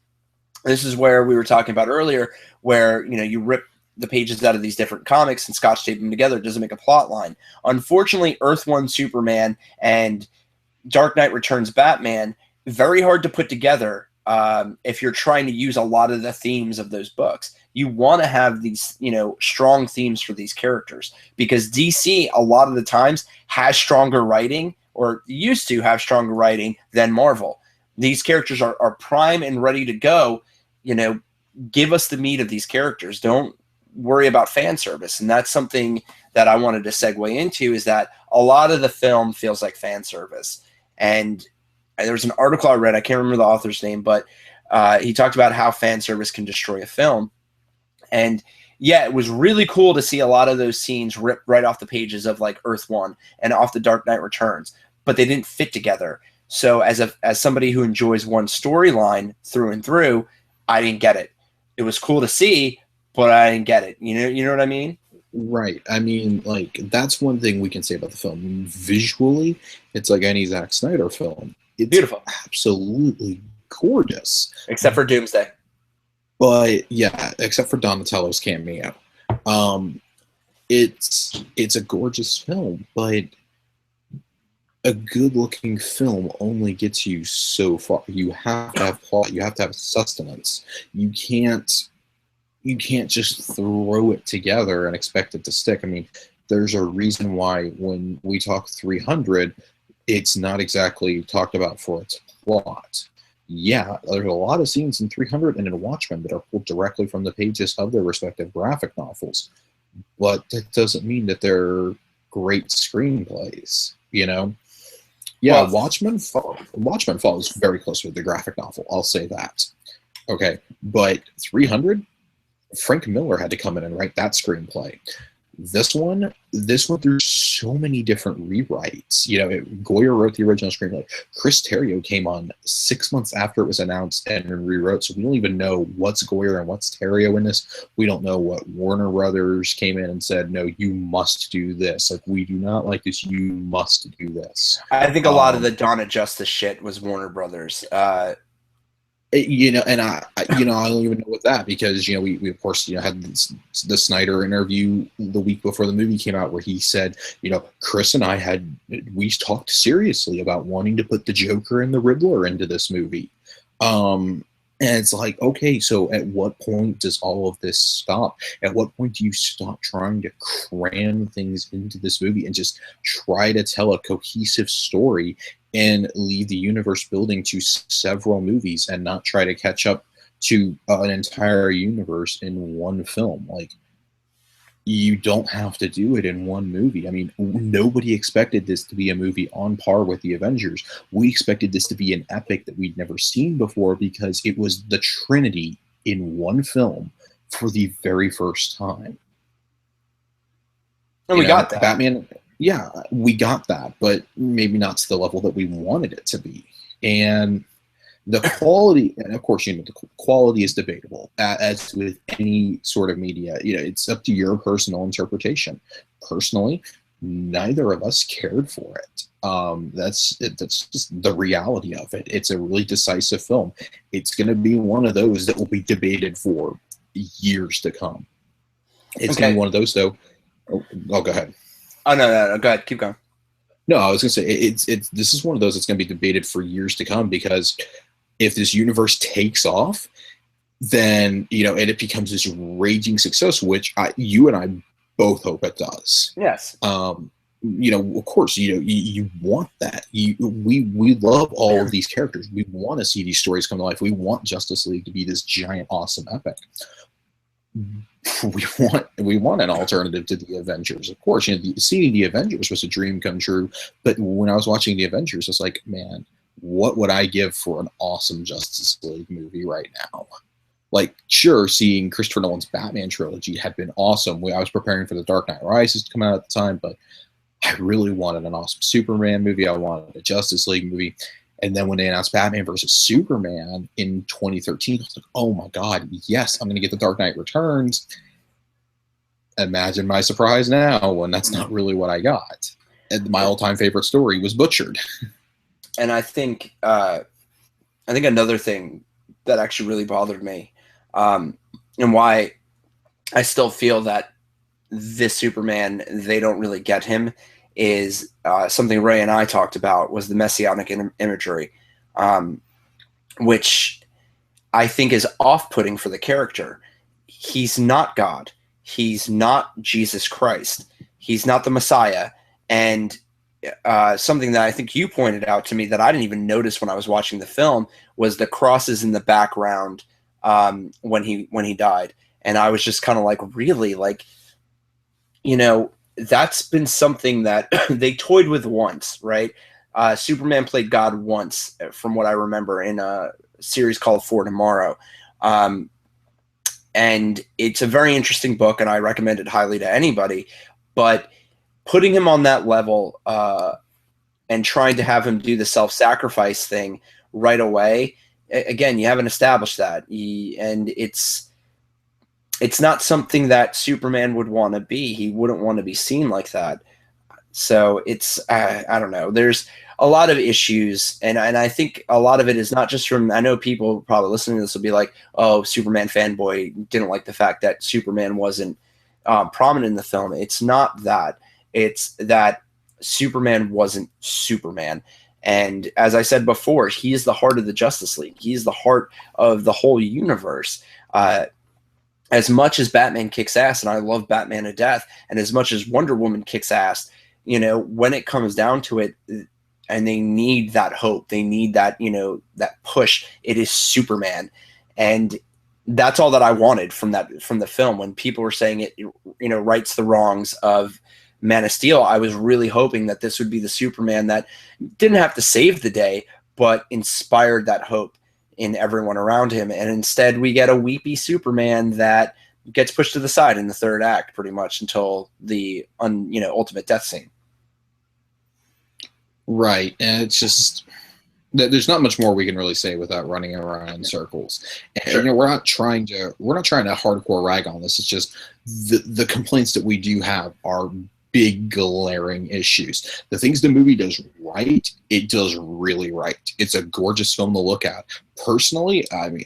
this is where we were talking about earlier, where, you rip the pages out of these different comics and scotch tape them together. It doesn't make a plot line. Unfortunately, Earth 1 Superman and Dark Knight Returns Batman, very hard to put together if you're trying to use a lot of the themes of those books. You want to have these, strong themes for these characters, because DC a lot of the times has stronger writing, or used to have stronger writing, than Marvel. These characters are prime and ready to go. Give us the meat of these characters. Don't worry about fan service. And that's something that I wanted to segue into, is that a lot of the film feels like fan service. And there was an article I read, I can't remember the author's name, but he talked about how fan service can destroy a film. And yeah, it was really cool to see a lot of those scenes ripped right off the pages of like Earth One and off The Dark Knight Returns, but they didn't fit together. So as somebody who enjoys one storyline through and through, I didn't get it. It was cool to see, but I didn't get it. You know what I mean? Right. I mean, like, that's one thing we can say about the film. Visually, it's like any Zack Snyder film. It's beautiful, absolutely gorgeous, except for Doomsday. But yeah, except for Donatello's cameo. It's a gorgeous film, but a good-looking film only gets you so far. You have to have plot. You have to have sustenance. You can't just throw it together and expect it to stick. I mean, there's a reason why when we talk 300, it's not exactly talked about for its plot. Yeah, there's a lot of scenes in 300 and in Watchmen that are pulled directly from the pages of their respective graphic novels, but that doesn't mean that they're great screenplays, Yeah, well, Watchmen follows very close with the graphic novel, I'll say that. Okay, but 300, Frank Miller had to come in and write that screenplay. This one through so many different rewrites. Goyer wrote the original screenplay. Chris Terrio came on 6 months after it was announced and rewrote, so we don't even know what's Goyer and what's Terrio in this. We don't know what Warner Brothers came in and said, no, you must do this. Like, we do not like this, you must do this. I think a lot of the Dawn of Justice shit was Warner Brothers. And I don't even know what that, because we of course had the Snyder interview the week before the movie came out where he said, Chris and we talked seriously about wanting to put the Joker and the Riddler into this movie. And it's like, okay, so at what point does all of this stop? At what point do you stop trying to cram things into this movie and just try to tell a cohesive story and leave the universe building to several movies and not try to catch up to an entire universe in one film? Like, you don't have to do it in one movie. I mean, nobody expected this to be a movie on par with the Avengers. We expected this to be an epic that we'd never seen before, because it was the Trinity in one film for the very first time. And we got that. Batman, yeah, we got that, but maybe not to the level that we wanted it to be. And the quality, and of course, the quality is debatable, as with any sort of media. It's up to your personal interpretation. Personally, neither of us cared for it. That's just the reality of it. It's a really decisive film. It's going to be one of those that will be debated for years to come. It's going to be one of those, though. Oh, go ahead. Oh, no, go ahead. Keep going. No, I was going to say, this is one of those that's going to be debated for years to come, because if this universe takes off, then, and it becomes this raging success, which you and I both hope it does. Yes. Of course, you want that. We love all of these characters. We want to see these stories come to life. We want Justice League to be this giant, awesome epic. We want an alternative to the Avengers. Of course, seeing the Avengers was a dream come true. But when I was watching the Avengers, it's like, man, what would I give for an awesome Justice League movie right now? Like, sure, seeing Christopher Nolan's Batman trilogy had been awesome. I was preparing for The Dark Knight Rises to come out at the time, but I really wanted an awesome Superman movie. I wanted a Justice League movie. And then when they announced Batman versus Superman in 2013, I was like, oh my God, yes, I'm going to get The Dark Knight Returns. Imagine my surprise now when that's not really what I got. And my all-time favorite story was butchered. And I think another thing that actually really bothered me, and why I still feel that this Superman, they don't really get him, is something Ray and I talked about, was the messianic imagery, which I think is off-putting for the character. He's not God. He's not Jesus Christ. He's not the Messiah. And something that I think you pointed out to me that I didn't even notice when I was watching the film was the crosses in the background when he died. And I was just kind of like, really? Like, you know, that's been something that they toyed with once, right? Superman played God once, from what I remember, in a series called For Tomorrow. And it's a very interesting book, and I recommend it highly to anybody. But putting him on that level and trying to have him do the self-sacrifice thing right away, again, you haven't established that. And it's not something that Superman would want to be. He wouldn't want to be seen like that. So it's I don't know. There's a lot of issues, and I think a lot of it is not just from. I know people probably listening to this will be like, "Oh, Superman fanboy didn't like the fact that Superman wasn't prominent in the film." It's not that. It's that Superman wasn't Superman. And as I said before, he is the heart of the Justice League. He's the heart of the whole universe. As much as Batman kicks ass, and I love Batman to death, and as much as Wonder Woman kicks ass, you know, when it comes down to it, and they need that hope, they need that, you know, that push, it is Superman. And that's all that I wanted from the film. When people were saying it, you know, rights the wrongs of Man of Steel, I was really hoping that this would be the Superman that didn't have to save the day, but inspired that hope in everyone around him. And instead we get a weepy Superman that gets pushed to the side in the third act pretty much until the ultimate death scene. Right. And it's just, there's not much more we can really say without running around in circles. And Sure. you know, we're not trying to hardcore rag on this. It's just the complaints that we do have are big glaring issues. The things the movie does right, it does really right. It's a gorgeous film to look at. Personally, I mean,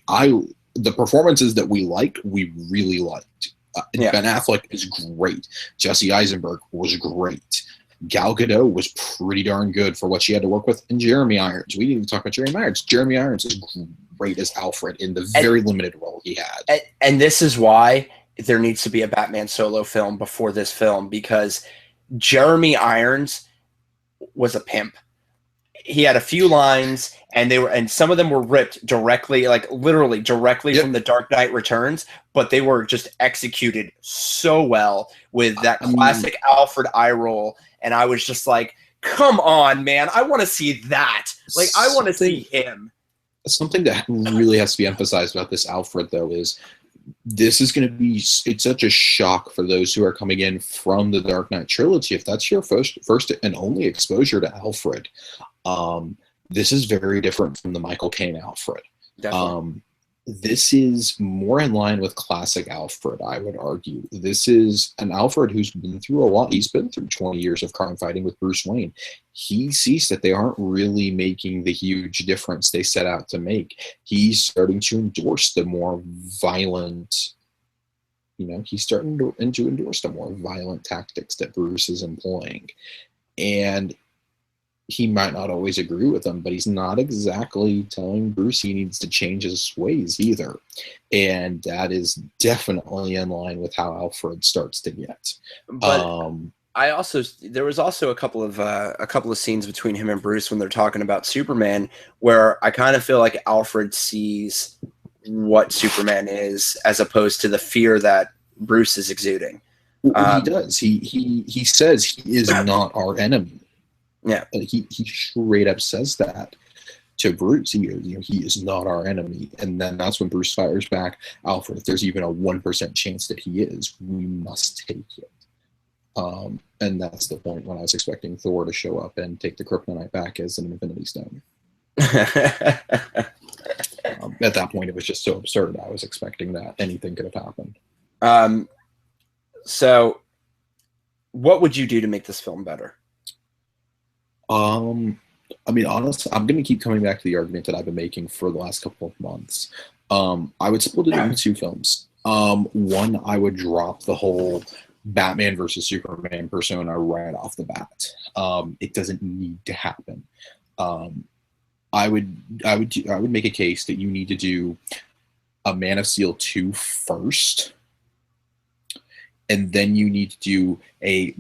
the performances that we really liked. Yeah. Ben Affleck is great. Jesse Eisenberg was great. Gal Gadot was pretty darn good for what she had to work with. And Jeremy Irons, we didn't even talk about Jeremy Irons. Jeremy Irons is great as Alfred in the very limited role he had. And this is why there needs to be a Batman solo film before this film, because Jeremy Irons was a pimp. He had a few lines, and some of them were ripped directly, like literally directly from The Dark Knight Returns, but they were just executed so well with that classic Alfred eye roll. And I was just like, come on, man, I want to see that. Like, I want to see him. Something that really has to be emphasized about this Alfred, though, is this is going to be, it's such a shock for those who are coming in from the Dark Knight trilogy. If that's your first and only exposure to Alfred, this is very different from the Michael Caine Alfred. Definitely. This is more in line with classic Alfred, I would argue. This is an Alfred who's been through a lot. He's been through 20 years of crime fighting with Bruce Wayne. He sees that they aren't really making the huge difference they set out to make. He's starting to endorse the more violent, he's starting to endorse the more violent tactics that Bruce is employing. And he might not always agree with them, but he's not exactly telling Bruce he needs to change his ways either. And that is definitely in line with how Alfred starts to get. But there was also a couple of scenes between him and Bruce when they're talking about Superman, where I kind of feel like Alfred sees what Superman is as opposed to the fear that Bruce is exuding. He does. He says he is not our enemy. Yeah, he straight up says that to Bruce. He is not our enemy, and then that's when Bruce fires back, Alfred, if there's even a 1% chance that he is, we must take it. And that's the point when I was expecting Thor to show up and take the Kryptonite back as an Infinity Stone. At that point, it was just so absurd. I was expecting that anything could have happened. So, what would you do to make this film better? I mean, honestly, I'm going to keep coming back to the argument that I've been making for the last couple of months. I would split it into two films. One, I would drop the whole Batman versus Superman persona right off the bat. It doesn't need to happen. I would make a case that you need to do a Man of Steel 2 first, and then you need to do a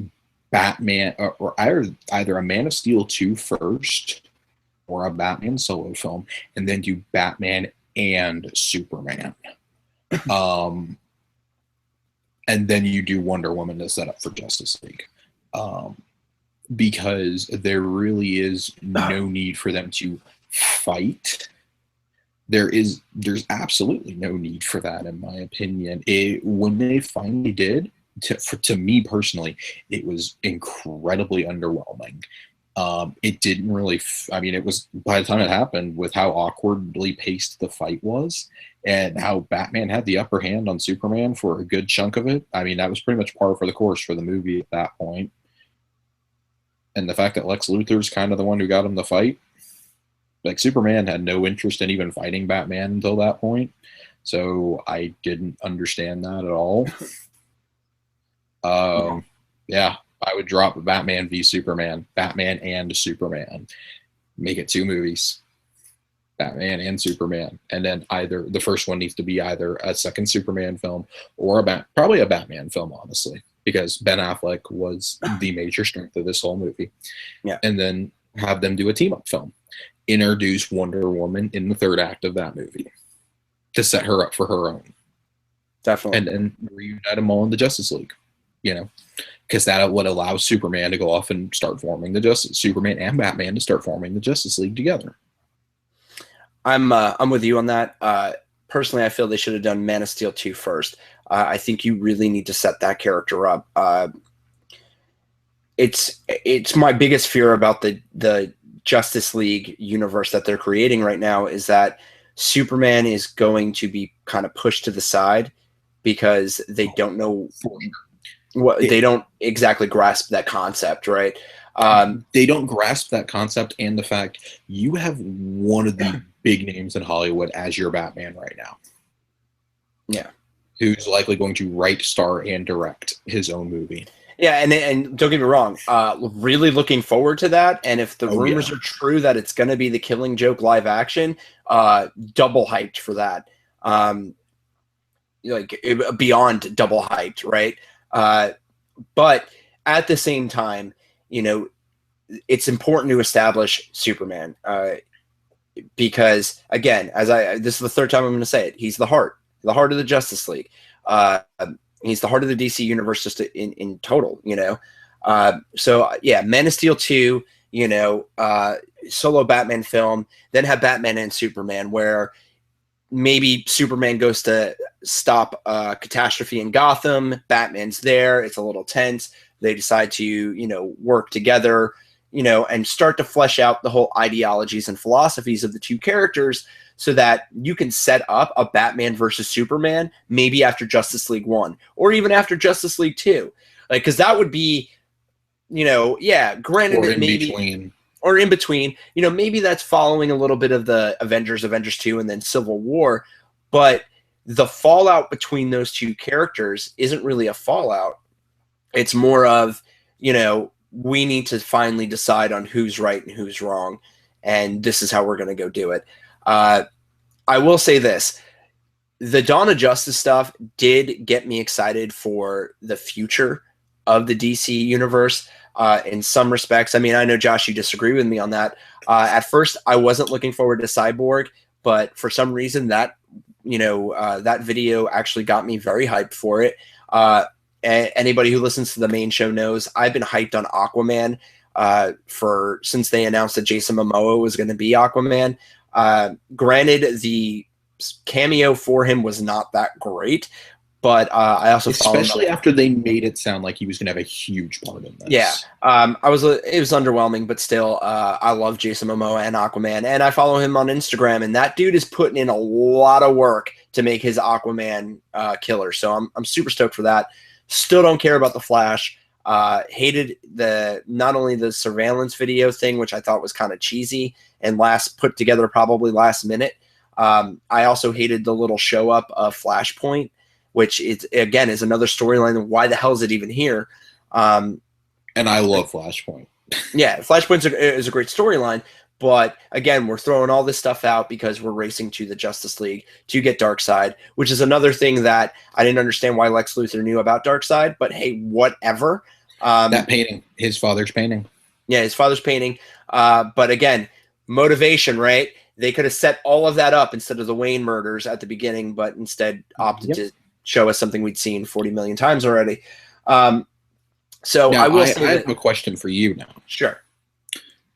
Batman or either a Man of Steel 2 first or a Batman solo film, and then do Batman and Superman. And then you do Wonder Woman to set up for Justice League. Because there really is no need for them to fight. There's absolutely no need for that, in my opinion. When they finally did, to me personally, it was incredibly underwhelming. It didn't really, it was, by the time it happened, with how awkwardly paced the fight was and how Batman had the upper hand on Superman for a good chunk of it. That was pretty much par for the course for the movie at that point. And the fact that Lex Luthor's kind of the one who got him the fight, like, Superman had no interest in even fighting Batman until that point. So I didn't understand that at all. Yeah, I would drop Batman v Superman, Batman and Superman. Make it 2 movies, Batman and Superman. And then either the first one needs to be either a second Superman film or probably a Batman film, honestly, because Ben Affleck was the major strength of this whole movie. Yeah. And then have them do a team-up film. Introduce Wonder Woman in the 3rd act of that movie to set her up for her own. Definitely. And then reunite them all in the Justice League, because that would allow Superman to go off and start forming Superman and Batman to start forming the Justice League together. I'm with you on that. Personally, I feel they should have done Man of Steel 2 first. I think you really need to set that character up. It's my biggest fear about the Justice League universe that they're creating right now is that Superman is going to be kind of pushed to the side because they don't know they don't exactly grasp that concept, right? They don't grasp that concept, and the fact you have one of the big names in Hollywood as your Batman right now. Yeah. Who's likely going to write, star, and direct his own movie. Yeah, and don't get me wrong, really looking forward to that. And if the rumors are true that it's going to be the Killing Joke live action, double hyped for that. Beyond double hyped, right? But at the same time, it's important to establish Superman because, again, this is the 3rd time I'm going to say it, he's the heart of the Justice League. He's the heart of the DC universe just in total, So, yeah, Man of Steel 2, solo Batman film, then have Batman and Superman, where maybe Superman goes to stop a catastrophe in Gotham. Batman's there. It's a little tense. They decide to, work together, and start to flesh out the whole ideologies and philosophies of the 2 characters so that you can set up a Batman versus Superman maybe after Justice League 1 or even after Justice League 2. Because that would be, granted, or in maybe between. Or in between, maybe that's following a little bit of the Avengers 2, and then Civil War. But the fallout between those 2 characters isn't really a fallout. It's more of, we need to finally decide on who's right and who's wrong. And this is how we're going to go do it. I will say this. The Dawn of Justice stuff did get me excited for the future of the DC universe. In some respects. I know, Josh, you disagree with me on that. At first, I wasn't looking forward to Cyborg, but for some reason that, that video actually got me very hyped for it. Anybody who listens to the main show knows I've been hyped on Aquaman since they announced that Jason Momoa was going to be Aquaman. Granted, the cameo for him was not that great, but I also especially after they made it sound like he was going to have a huge part in this. Yeah, it was underwhelming, but still, I love Jason Momoa and Aquaman, and I follow him on Instagram, and that dude is putting in a lot of work to make his Aquaman killer. So I'm super stoked for that. Still don't care about the Flash. Hated not only the surveillance video thing, which I thought was kind of cheesy and put together probably last minute. I also hated the little show up of Flashpoint, which is another storyline. Why the hell is it even here? And I love Flashpoint. Yeah, Flashpoint is a great storyline, But again, we're throwing all this stuff out because we're racing to the Justice League to get Darkseid, which is another thing that I didn't understand why Lex Luthor knew about Darkseid, but hey, whatever. That painting, his father's painting. Yeah, his father's painting. But again, motivation, right? They could have set all of that up instead of the Wayne murders at the beginning, but instead opted to show us something we'd seen 40 million times already. So now, I have a question for you now. Sure.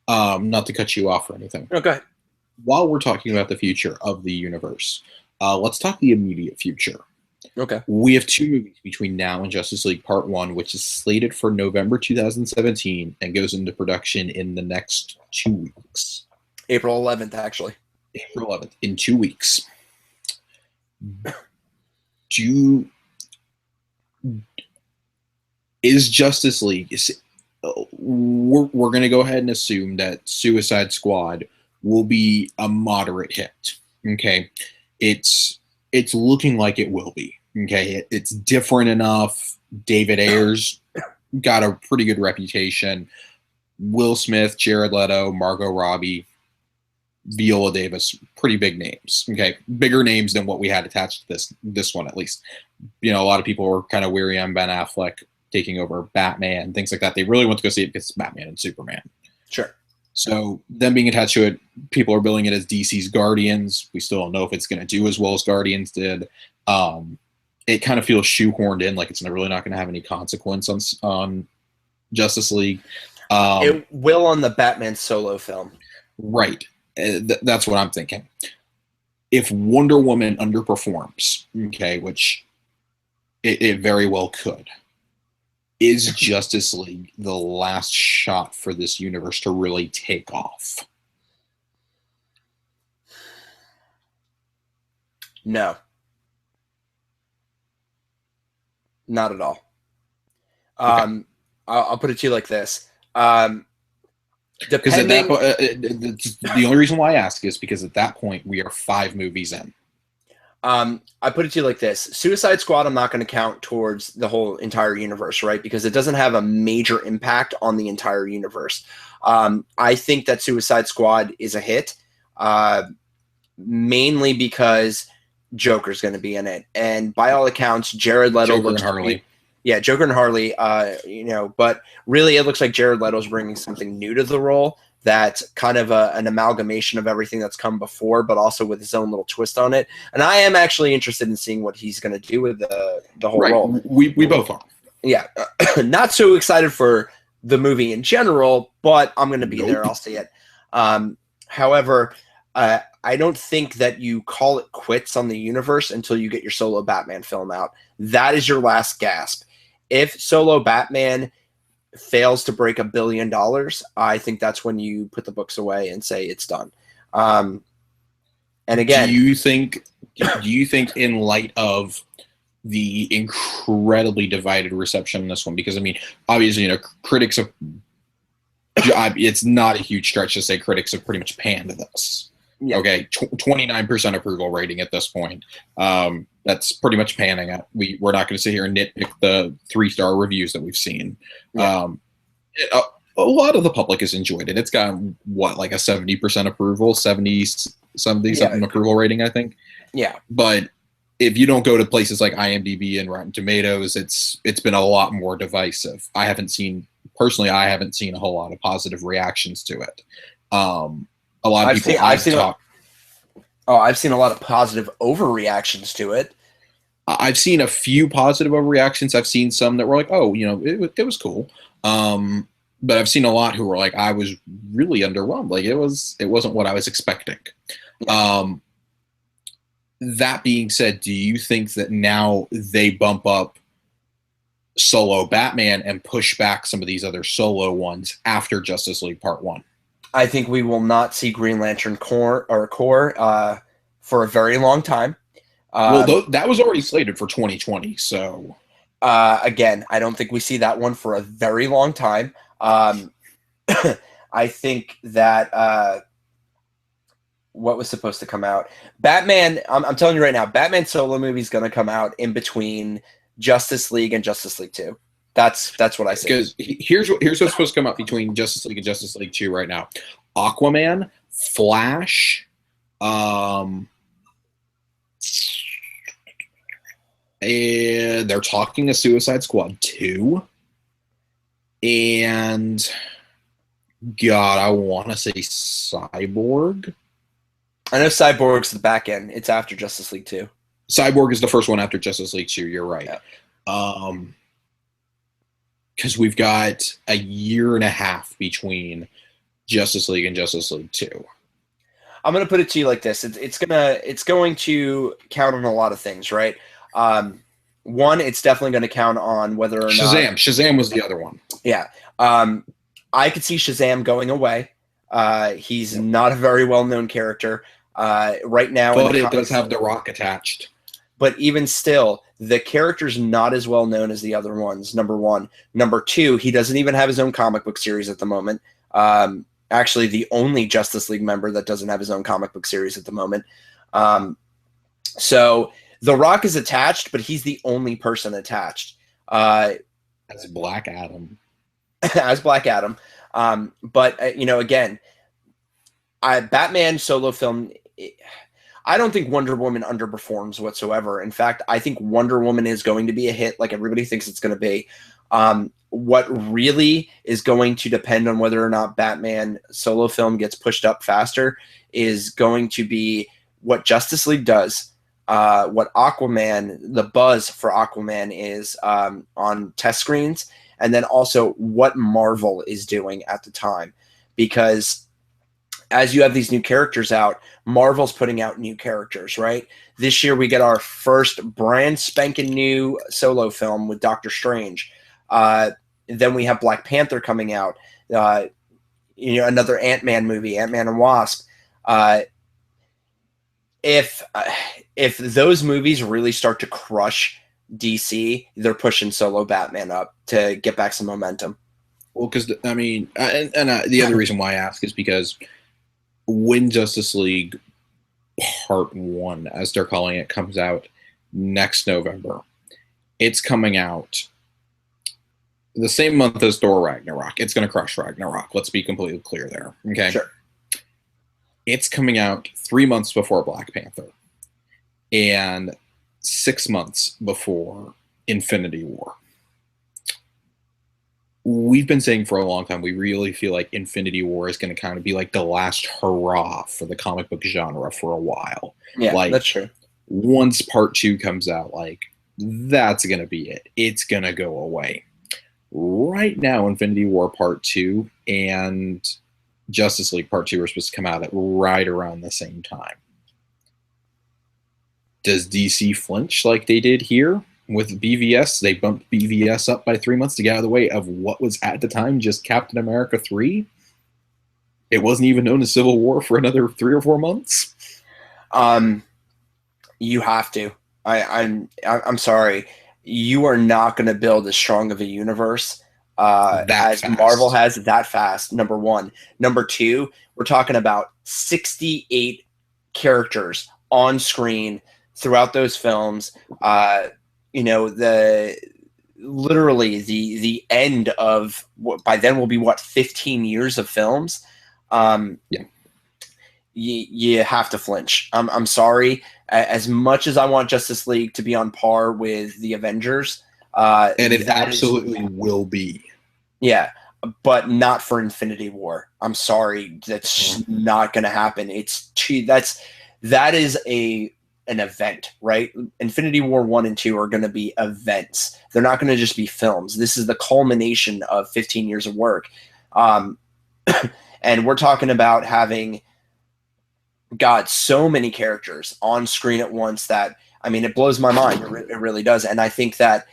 Not to cut you off or anything. No, go ahead. While we're talking about the future of the universe, let's talk the immediate future. Okay. We have 2 movies between now and Justice League Part 1, which is slated for November 2017 and goes into production in the next 2 weeks. April 11th, actually. April 11th, in 2 weeks. Is Justice League... We're going to go ahead and assume that Suicide Squad will be a moderate hit. Okay, it's looking like it will be. Okay, it's different enough. David Ayer's got a pretty good reputation. Will Smith, Jared Leto, Margot Robbie, Viola Davis, pretty big names. Okay, bigger names than what we had attached to this one, at least. You know, a lot of people were kind of weary on Ben Affleck taking over Batman, things like that. They really want to go see it because it's Batman and Superman. Sure. So them being attached to it, people are billing it as DC's Guardians. We still don't know if it's going to do as well as Guardians did. It kind of feels shoehorned in, like it's really not going to have any consequence on Justice League. It will on the Batman solo film. Right. That's what I'm thinking. If Wonder Woman underperforms, okay, which it very well could, is Justice League the last shot for this universe to really take off? No. Not at all. Okay. I'll put it to you like this. Because at that point, the only reason why I ask is because at that point we are 5 movies in. I put it to you like this. Suicide Squad I'm not going to count towards the whole entire universe, right? Because it doesn't have a major impact on the entire universe. I think that Suicide Squad is a hit, mainly because Joker's going to be in it. And by all accounts, Jared Leto looks and Harley. Yeah, Joker and Harley, but really it looks like Jared Leto's bringing something new to the role. That's kind of an amalgamation of everything that's come before, but also with his own little twist on it. And I am actually interested in seeing what he's going to do with the whole role. We both are. Yeah. Not so excited for the movie in general, but I'm going to be there. I'll see it. However, I don't think that you call it quits on the universe until you get your solo Batman film out. That is your last gasp. If solo Batman fails to break $1 billion, I think that's when you put the books away and say it's done. And again, do you think in light of the incredibly divided reception in this one, because I mean, obviously, critics have, it's not a huge stretch to say critics have pretty much panned this. Yeah. Okay, 29% approval rating at this point. That's pretty much panning it. We're not going to sit here and nitpick the 3-star reviews that we've seen. Yeah. A lot of the public has enjoyed it. It's got like a 70% approval, 70-something approval rating, I think. Yeah. But if you don't go to places like IMDb and Rotten Tomatoes, it's been a lot more divisive. I haven't seen a whole lot of positive reactions to it. A lot of people I've seen a lot of positive overreactions to it. I've seen a few positive overreactions. I've seen some that were like, "Oh, it was cool." But I've seen a lot who were like, "I was really underwhelmed. Like it wasn't what I was expecting." That being said, do you think that now they bump up solo Batman and push back some of these other solo ones after Justice League Part 1? I think we will not see Green Lantern Corps for a very long time. That was already slated for 2020. So again, I don't think we see that one for a very long time. I think that what was supposed to come out, Batman. I'm telling you right now, Batman solo movie is going to come out in between Justice League and Justice League 2. That's what I say. Because here's what's supposed to come out between Justice League and Justice League 2 right now. Aquaman, Flash, and they're talking a Suicide Squad 2. And God, I want to say Cyborg. I know Cyborg's the back end. It's after Justice League 2. Cyborg is the first one after Justice League 2. You're right. Yeah. Because we've got a year and a half between Justice League and Justice League 2. I'm going to put it to you like this. It's going to count on a lot of things, right? One, it's definitely going to count on whether or not Shazam was the other one. Yeah. I could see Shazam going away. He's not a very well-known character right now. But it does have The Rock attached. But even still, the character's not as well-known as the other ones, number one. Number two, he doesn't even have his own comic book series at the moment. Actually, the only Justice League member that doesn't have his own comic book series at the moment. So The Rock is attached, but he's the only person attached. As Black Adam. As Black Adam. But, again, Batman solo film, I don't think Wonder Woman underperforms whatsoever. In fact, I think Wonder Woman is going to be a hit like everybody thinks it's going to be. What really is going to depend on whether or not Batman solo film gets pushed up faster is going to be what Justice League does, what Aquaman, the buzz for Aquaman is on test screens, and then also what Marvel is doing at the time. Because as you have these new characters out, Marvel's putting out new characters, right? This year we get our first brand spanking new solo film with Doctor Strange. Then we have Black Panther coming out. Another Ant-Man movie, Ant-Man and Wasp. If those movies really start to crush DC, they're pushing solo Batman up to get back some momentum. Well, because the other reason why I ask is because when Justice League Part 1, as they're calling it, comes out next November, it's coming out the same month as Thor Ragnarok. It's going to crush Ragnarok. Let's be completely clear there. Okay. Sure. It's coming out 3 months before Black Panther and 6 months before Infinity War. We've been saying for a long time, we really feel like Infinity War is going to kind of be like the last hurrah for the comic book genre for a while. Yeah, that's true. Once Part 2 comes out, that's going to be it. It's going to go away. Right now, Infinity War Part 2 and Justice League Part 2 are supposed to come out at right around the same time. Does DC flinch like they did here with BVS? They bumped BVS up by 3 months to get out of the way of what was at the time just Captain America 3. It wasn't even known as Civil War for another 3 or 4 months. You have to. I'm sorry. You are not going to build as strong of a universe as fast. Marvel has that fast, number one. Number two, we're talking about 68 characters on screen throughout those films. Literally the end of what by then will be 15 years of films. Yeah. You have to flinch. I'm sorry. As much as I want Justice League to be on par with the Avengers, and it absolutely will be. Yeah, but not for Infinity War. I'm sorry, that's not going to happen. That is an event, right? Infinity War 1 and 2 are going to be events. They're not going to just be films. This is the culmination of 15 years of work. And we're talking about having so many characters on screen at once that, it blows my mind. It really does. And I think that,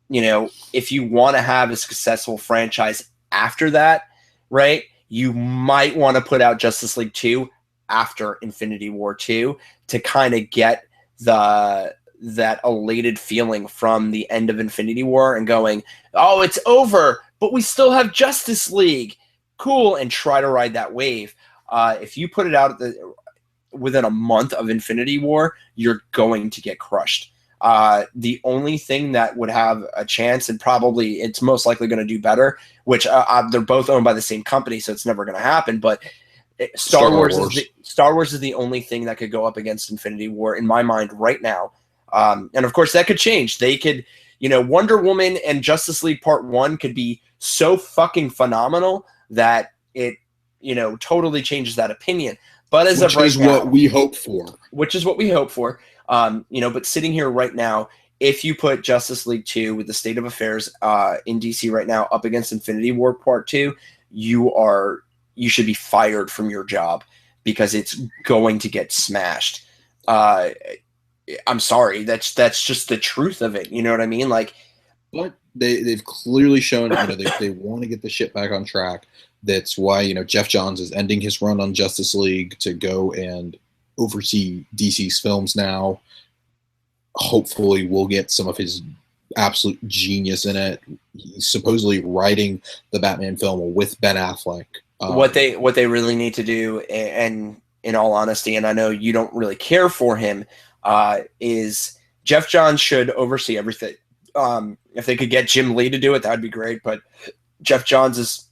if you want to have a successful franchise after that, right, you might want to put out Justice League 2 after Infinity War 2 to kind of get that elated feeling from the end of Infinity War and going, oh, it's over, but we still have Justice League. Cool. And try to ride that wave. If you put it out within a month of Infinity War, you're going to get crushed. The only thing that would have a chance, and probably it's most likely going to do better, which they're both owned by the same company, so it's never going to happen, but Star Wars is the only thing that could go up against Infinity War in my mind right now. And of course that could change. They could, Wonder Woman and Justice League Part 1 could be so fucking phenomenal that it, totally changes that opinion. But as of right now, what we hope for. Which is what we hope for. But sitting here right now, if you put Justice League 2 with the state of affairs in DC right now up against Infinity War Part 2, you should be fired from your job because it's going to get smashed. I'm sorry. That's just the truth of it. You know what I mean? Like, but they've clearly shown, they want to get the shit back on track. That's why, Jeff Johns is ending his run on Justice League to go and oversee DC's films now. Hopefully we'll get some of his absolute genius in it. He's supposedly writing the Batman film with Ben Affleck. What they really need to do, and in all honesty, and I know you don't really care for him, is Jeff Johns should oversee everything. If they could get Jim Lee to do it, that'd be great. But Jeff Johns is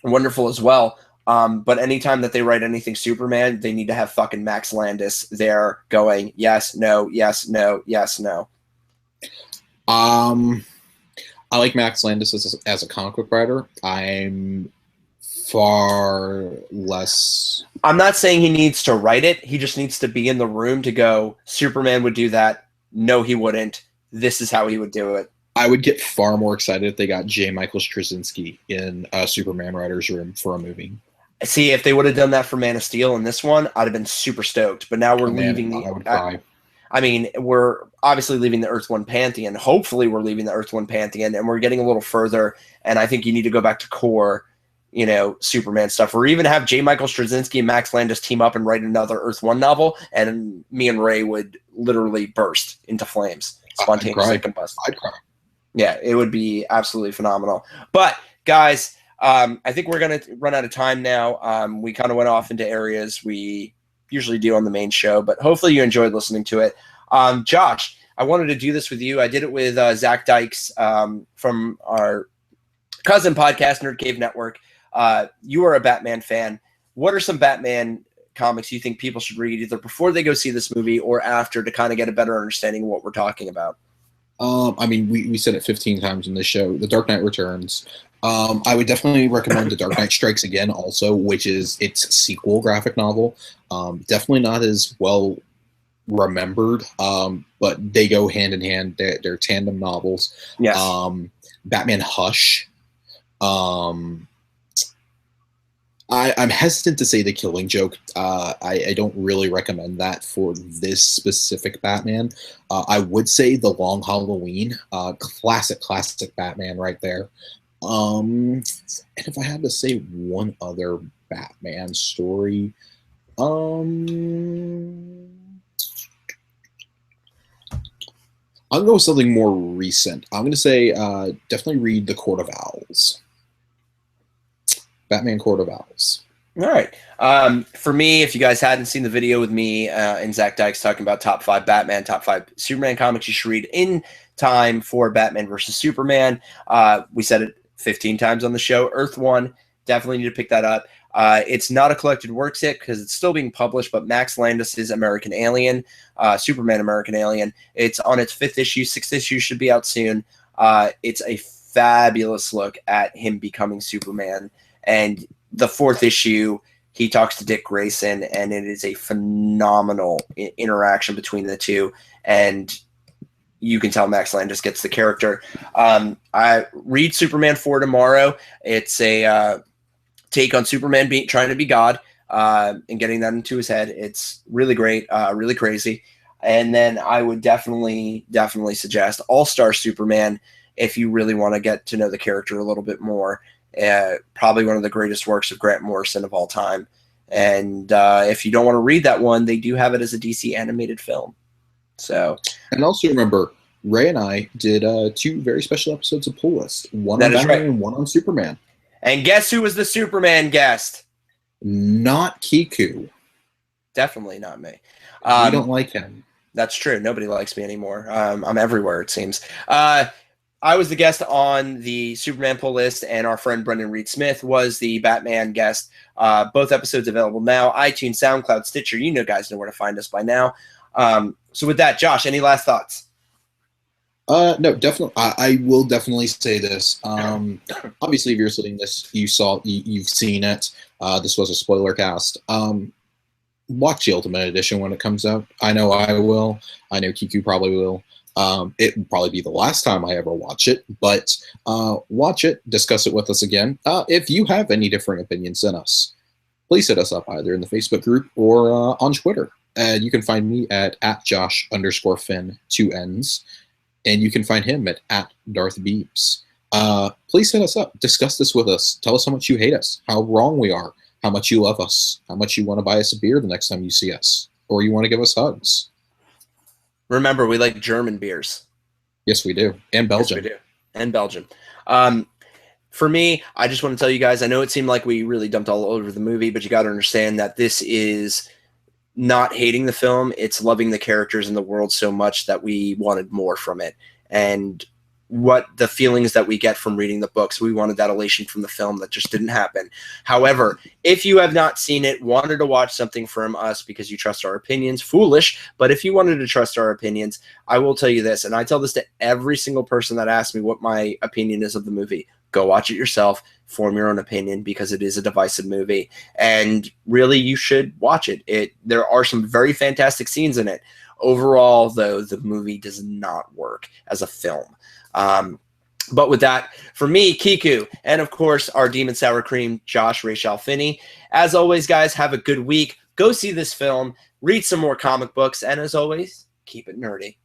wonderful as well. But anytime that they write anything Superman, they need to have fucking Max Landis there going, yes, no, yes, no, yes, no. I like Max Landis as a comic book writer. I'm far less. I'm not saying he needs to write it. He just needs to be in the room to go, Superman would do that. No, he wouldn't. This is how he would do it. I would get far more excited if they got J. Michael Straczynski in a Superman writer's room for a movie. See, if they would have done that for Man of Steel in this one, I'd have been super stoked. But now we're leaving. I would cry. We're obviously leaving the Earth 1 Pantheon. Hopefully we're leaving the Earth 1 Pantheon, and we're getting a little further. And I think you need to go back to core, Superman stuff. Or even have J. Michael Straczynski and Max Landis team up and write another Earth 1 novel, and me and Ray would literally burst into flames. Spontaneously combust. I'd cry. Yeah, it would be absolutely phenomenal. But, guys, I think we're going to run out of time now. We kind of went off into areas we usually do on the main show, but hopefully you enjoyed listening to it. Josh, I wanted to do this with you. I did it with Zach Dykes from our cousin podcast, Nerd Cave Network. You are a Batman fan. What are some Batman comics you think people should read either before they go see this movie or after to kind of get a better understanding of what we're talking about? We said it 15 times in this show. The Dark Knight Returns. I would definitely recommend The Dark Knight Strikes Again also, which is its sequel graphic novel. Definitely not as well remembered, but they go hand in hand. They're tandem novels. Yes. Batman Hush. I'm hesitant to say The Killing Joke. I don't really recommend that for this specific Batman. I would say The Long Halloween. Classic Batman right there. And if I had to say one other Batman story, I'll go with something more recent. I'm going to say definitely read The Court of Owls. Batman Court of Owls. All right. For me, if you guys hadn't seen the video with me and Zach Dykes talking about top 5 Batman, top 5 Superman comics you should read in time for Batman versus Superman, we said it 15 times on the show. Earth 1, definitely need to pick that up. It's not a collected works yet because it's still being published, but Max Landis' American Alien, Superman American Alien. It's on its 5th issue. 6th issue should be out soon. It's a fabulous look at him becoming Superman. And the 4th issue, he talks to Dick Grayson, and it is a phenomenal interaction between the two. And you can tell Max Landis gets the character. I read Superman 4 tomorrow. It's a take on Superman trying to be God and getting that into his head. It's really great, really crazy. And then I would definitely suggest All-Star Superman if you really want to get to know the character a little bit more. Probably one of the greatest works of Grant Morrison of all time. And if you don't want to read that one, they do have it as a DC animated film. So, and also remember, Ray and I did 2 very special episodes of Pull List. One on Batman and one on Superman. And guess who was the Superman guest? Not Kiku. Definitely not me. We don't like him. That's true. Nobody likes me anymore. I'm everywhere, it seems. I was the guest on the Superman pull list, and our friend Brendan Reed Smith was the Batman guest. Both episodes available now. iTunes, SoundCloud, Stitcher. You know, guys know where to find us by now. So with that, Josh, any last thoughts? No, definitely. I will definitely say this. Obviously, if you're listening this, you've seen it. This was a spoiler cast. Watch the Ultimate Edition when it comes out. I know I will. I know Kiku probably will. It will probably be the last time I ever watch it, but watch it, discuss it with us again. If you have any different opinions than us, please hit us up either in the Facebook group or on Twitter. You can find me at Josh_Finn, 2 N's, and you can find him at Darth Beeps. Please hit us up. Discuss this with us. Tell us how much you hate us, how wrong we are, how much you love us, how much you want to buy us a beer the next time you see us, or you want to give us hugs. Remember, we like German beers. Yes, we do. And Belgium. Yes, we do. And Belgium. For me, I just want to tell you guys, I know it seemed like we really dumped all over the movie, but you got to understand that this is not hating the film. It's loving the characters and the world so much that we wanted more from it. And what the feelings that we get from reading the books, we wanted that elation from the film that just didn't happen. However, if you have not seen it, wanted to watch something from us because you trust our opinions, foolish, but if you wanted to trust our opinions, I will tell you this, and I tell this to every single person that asks me what my opinion is of the movie. Go watch it yourself, form your own opinion, because it is a divisive movie, and really you should watch it. There are some very fantastic scenes in it. Overall, though, the movie does not work as a film. But with that, for me, Kiku, and of course, our Demon Sour Cream, Josh Rachel Finney. As always, guys, have a good week. Go see this film, read some more comic books, and as always, keep it nerdy.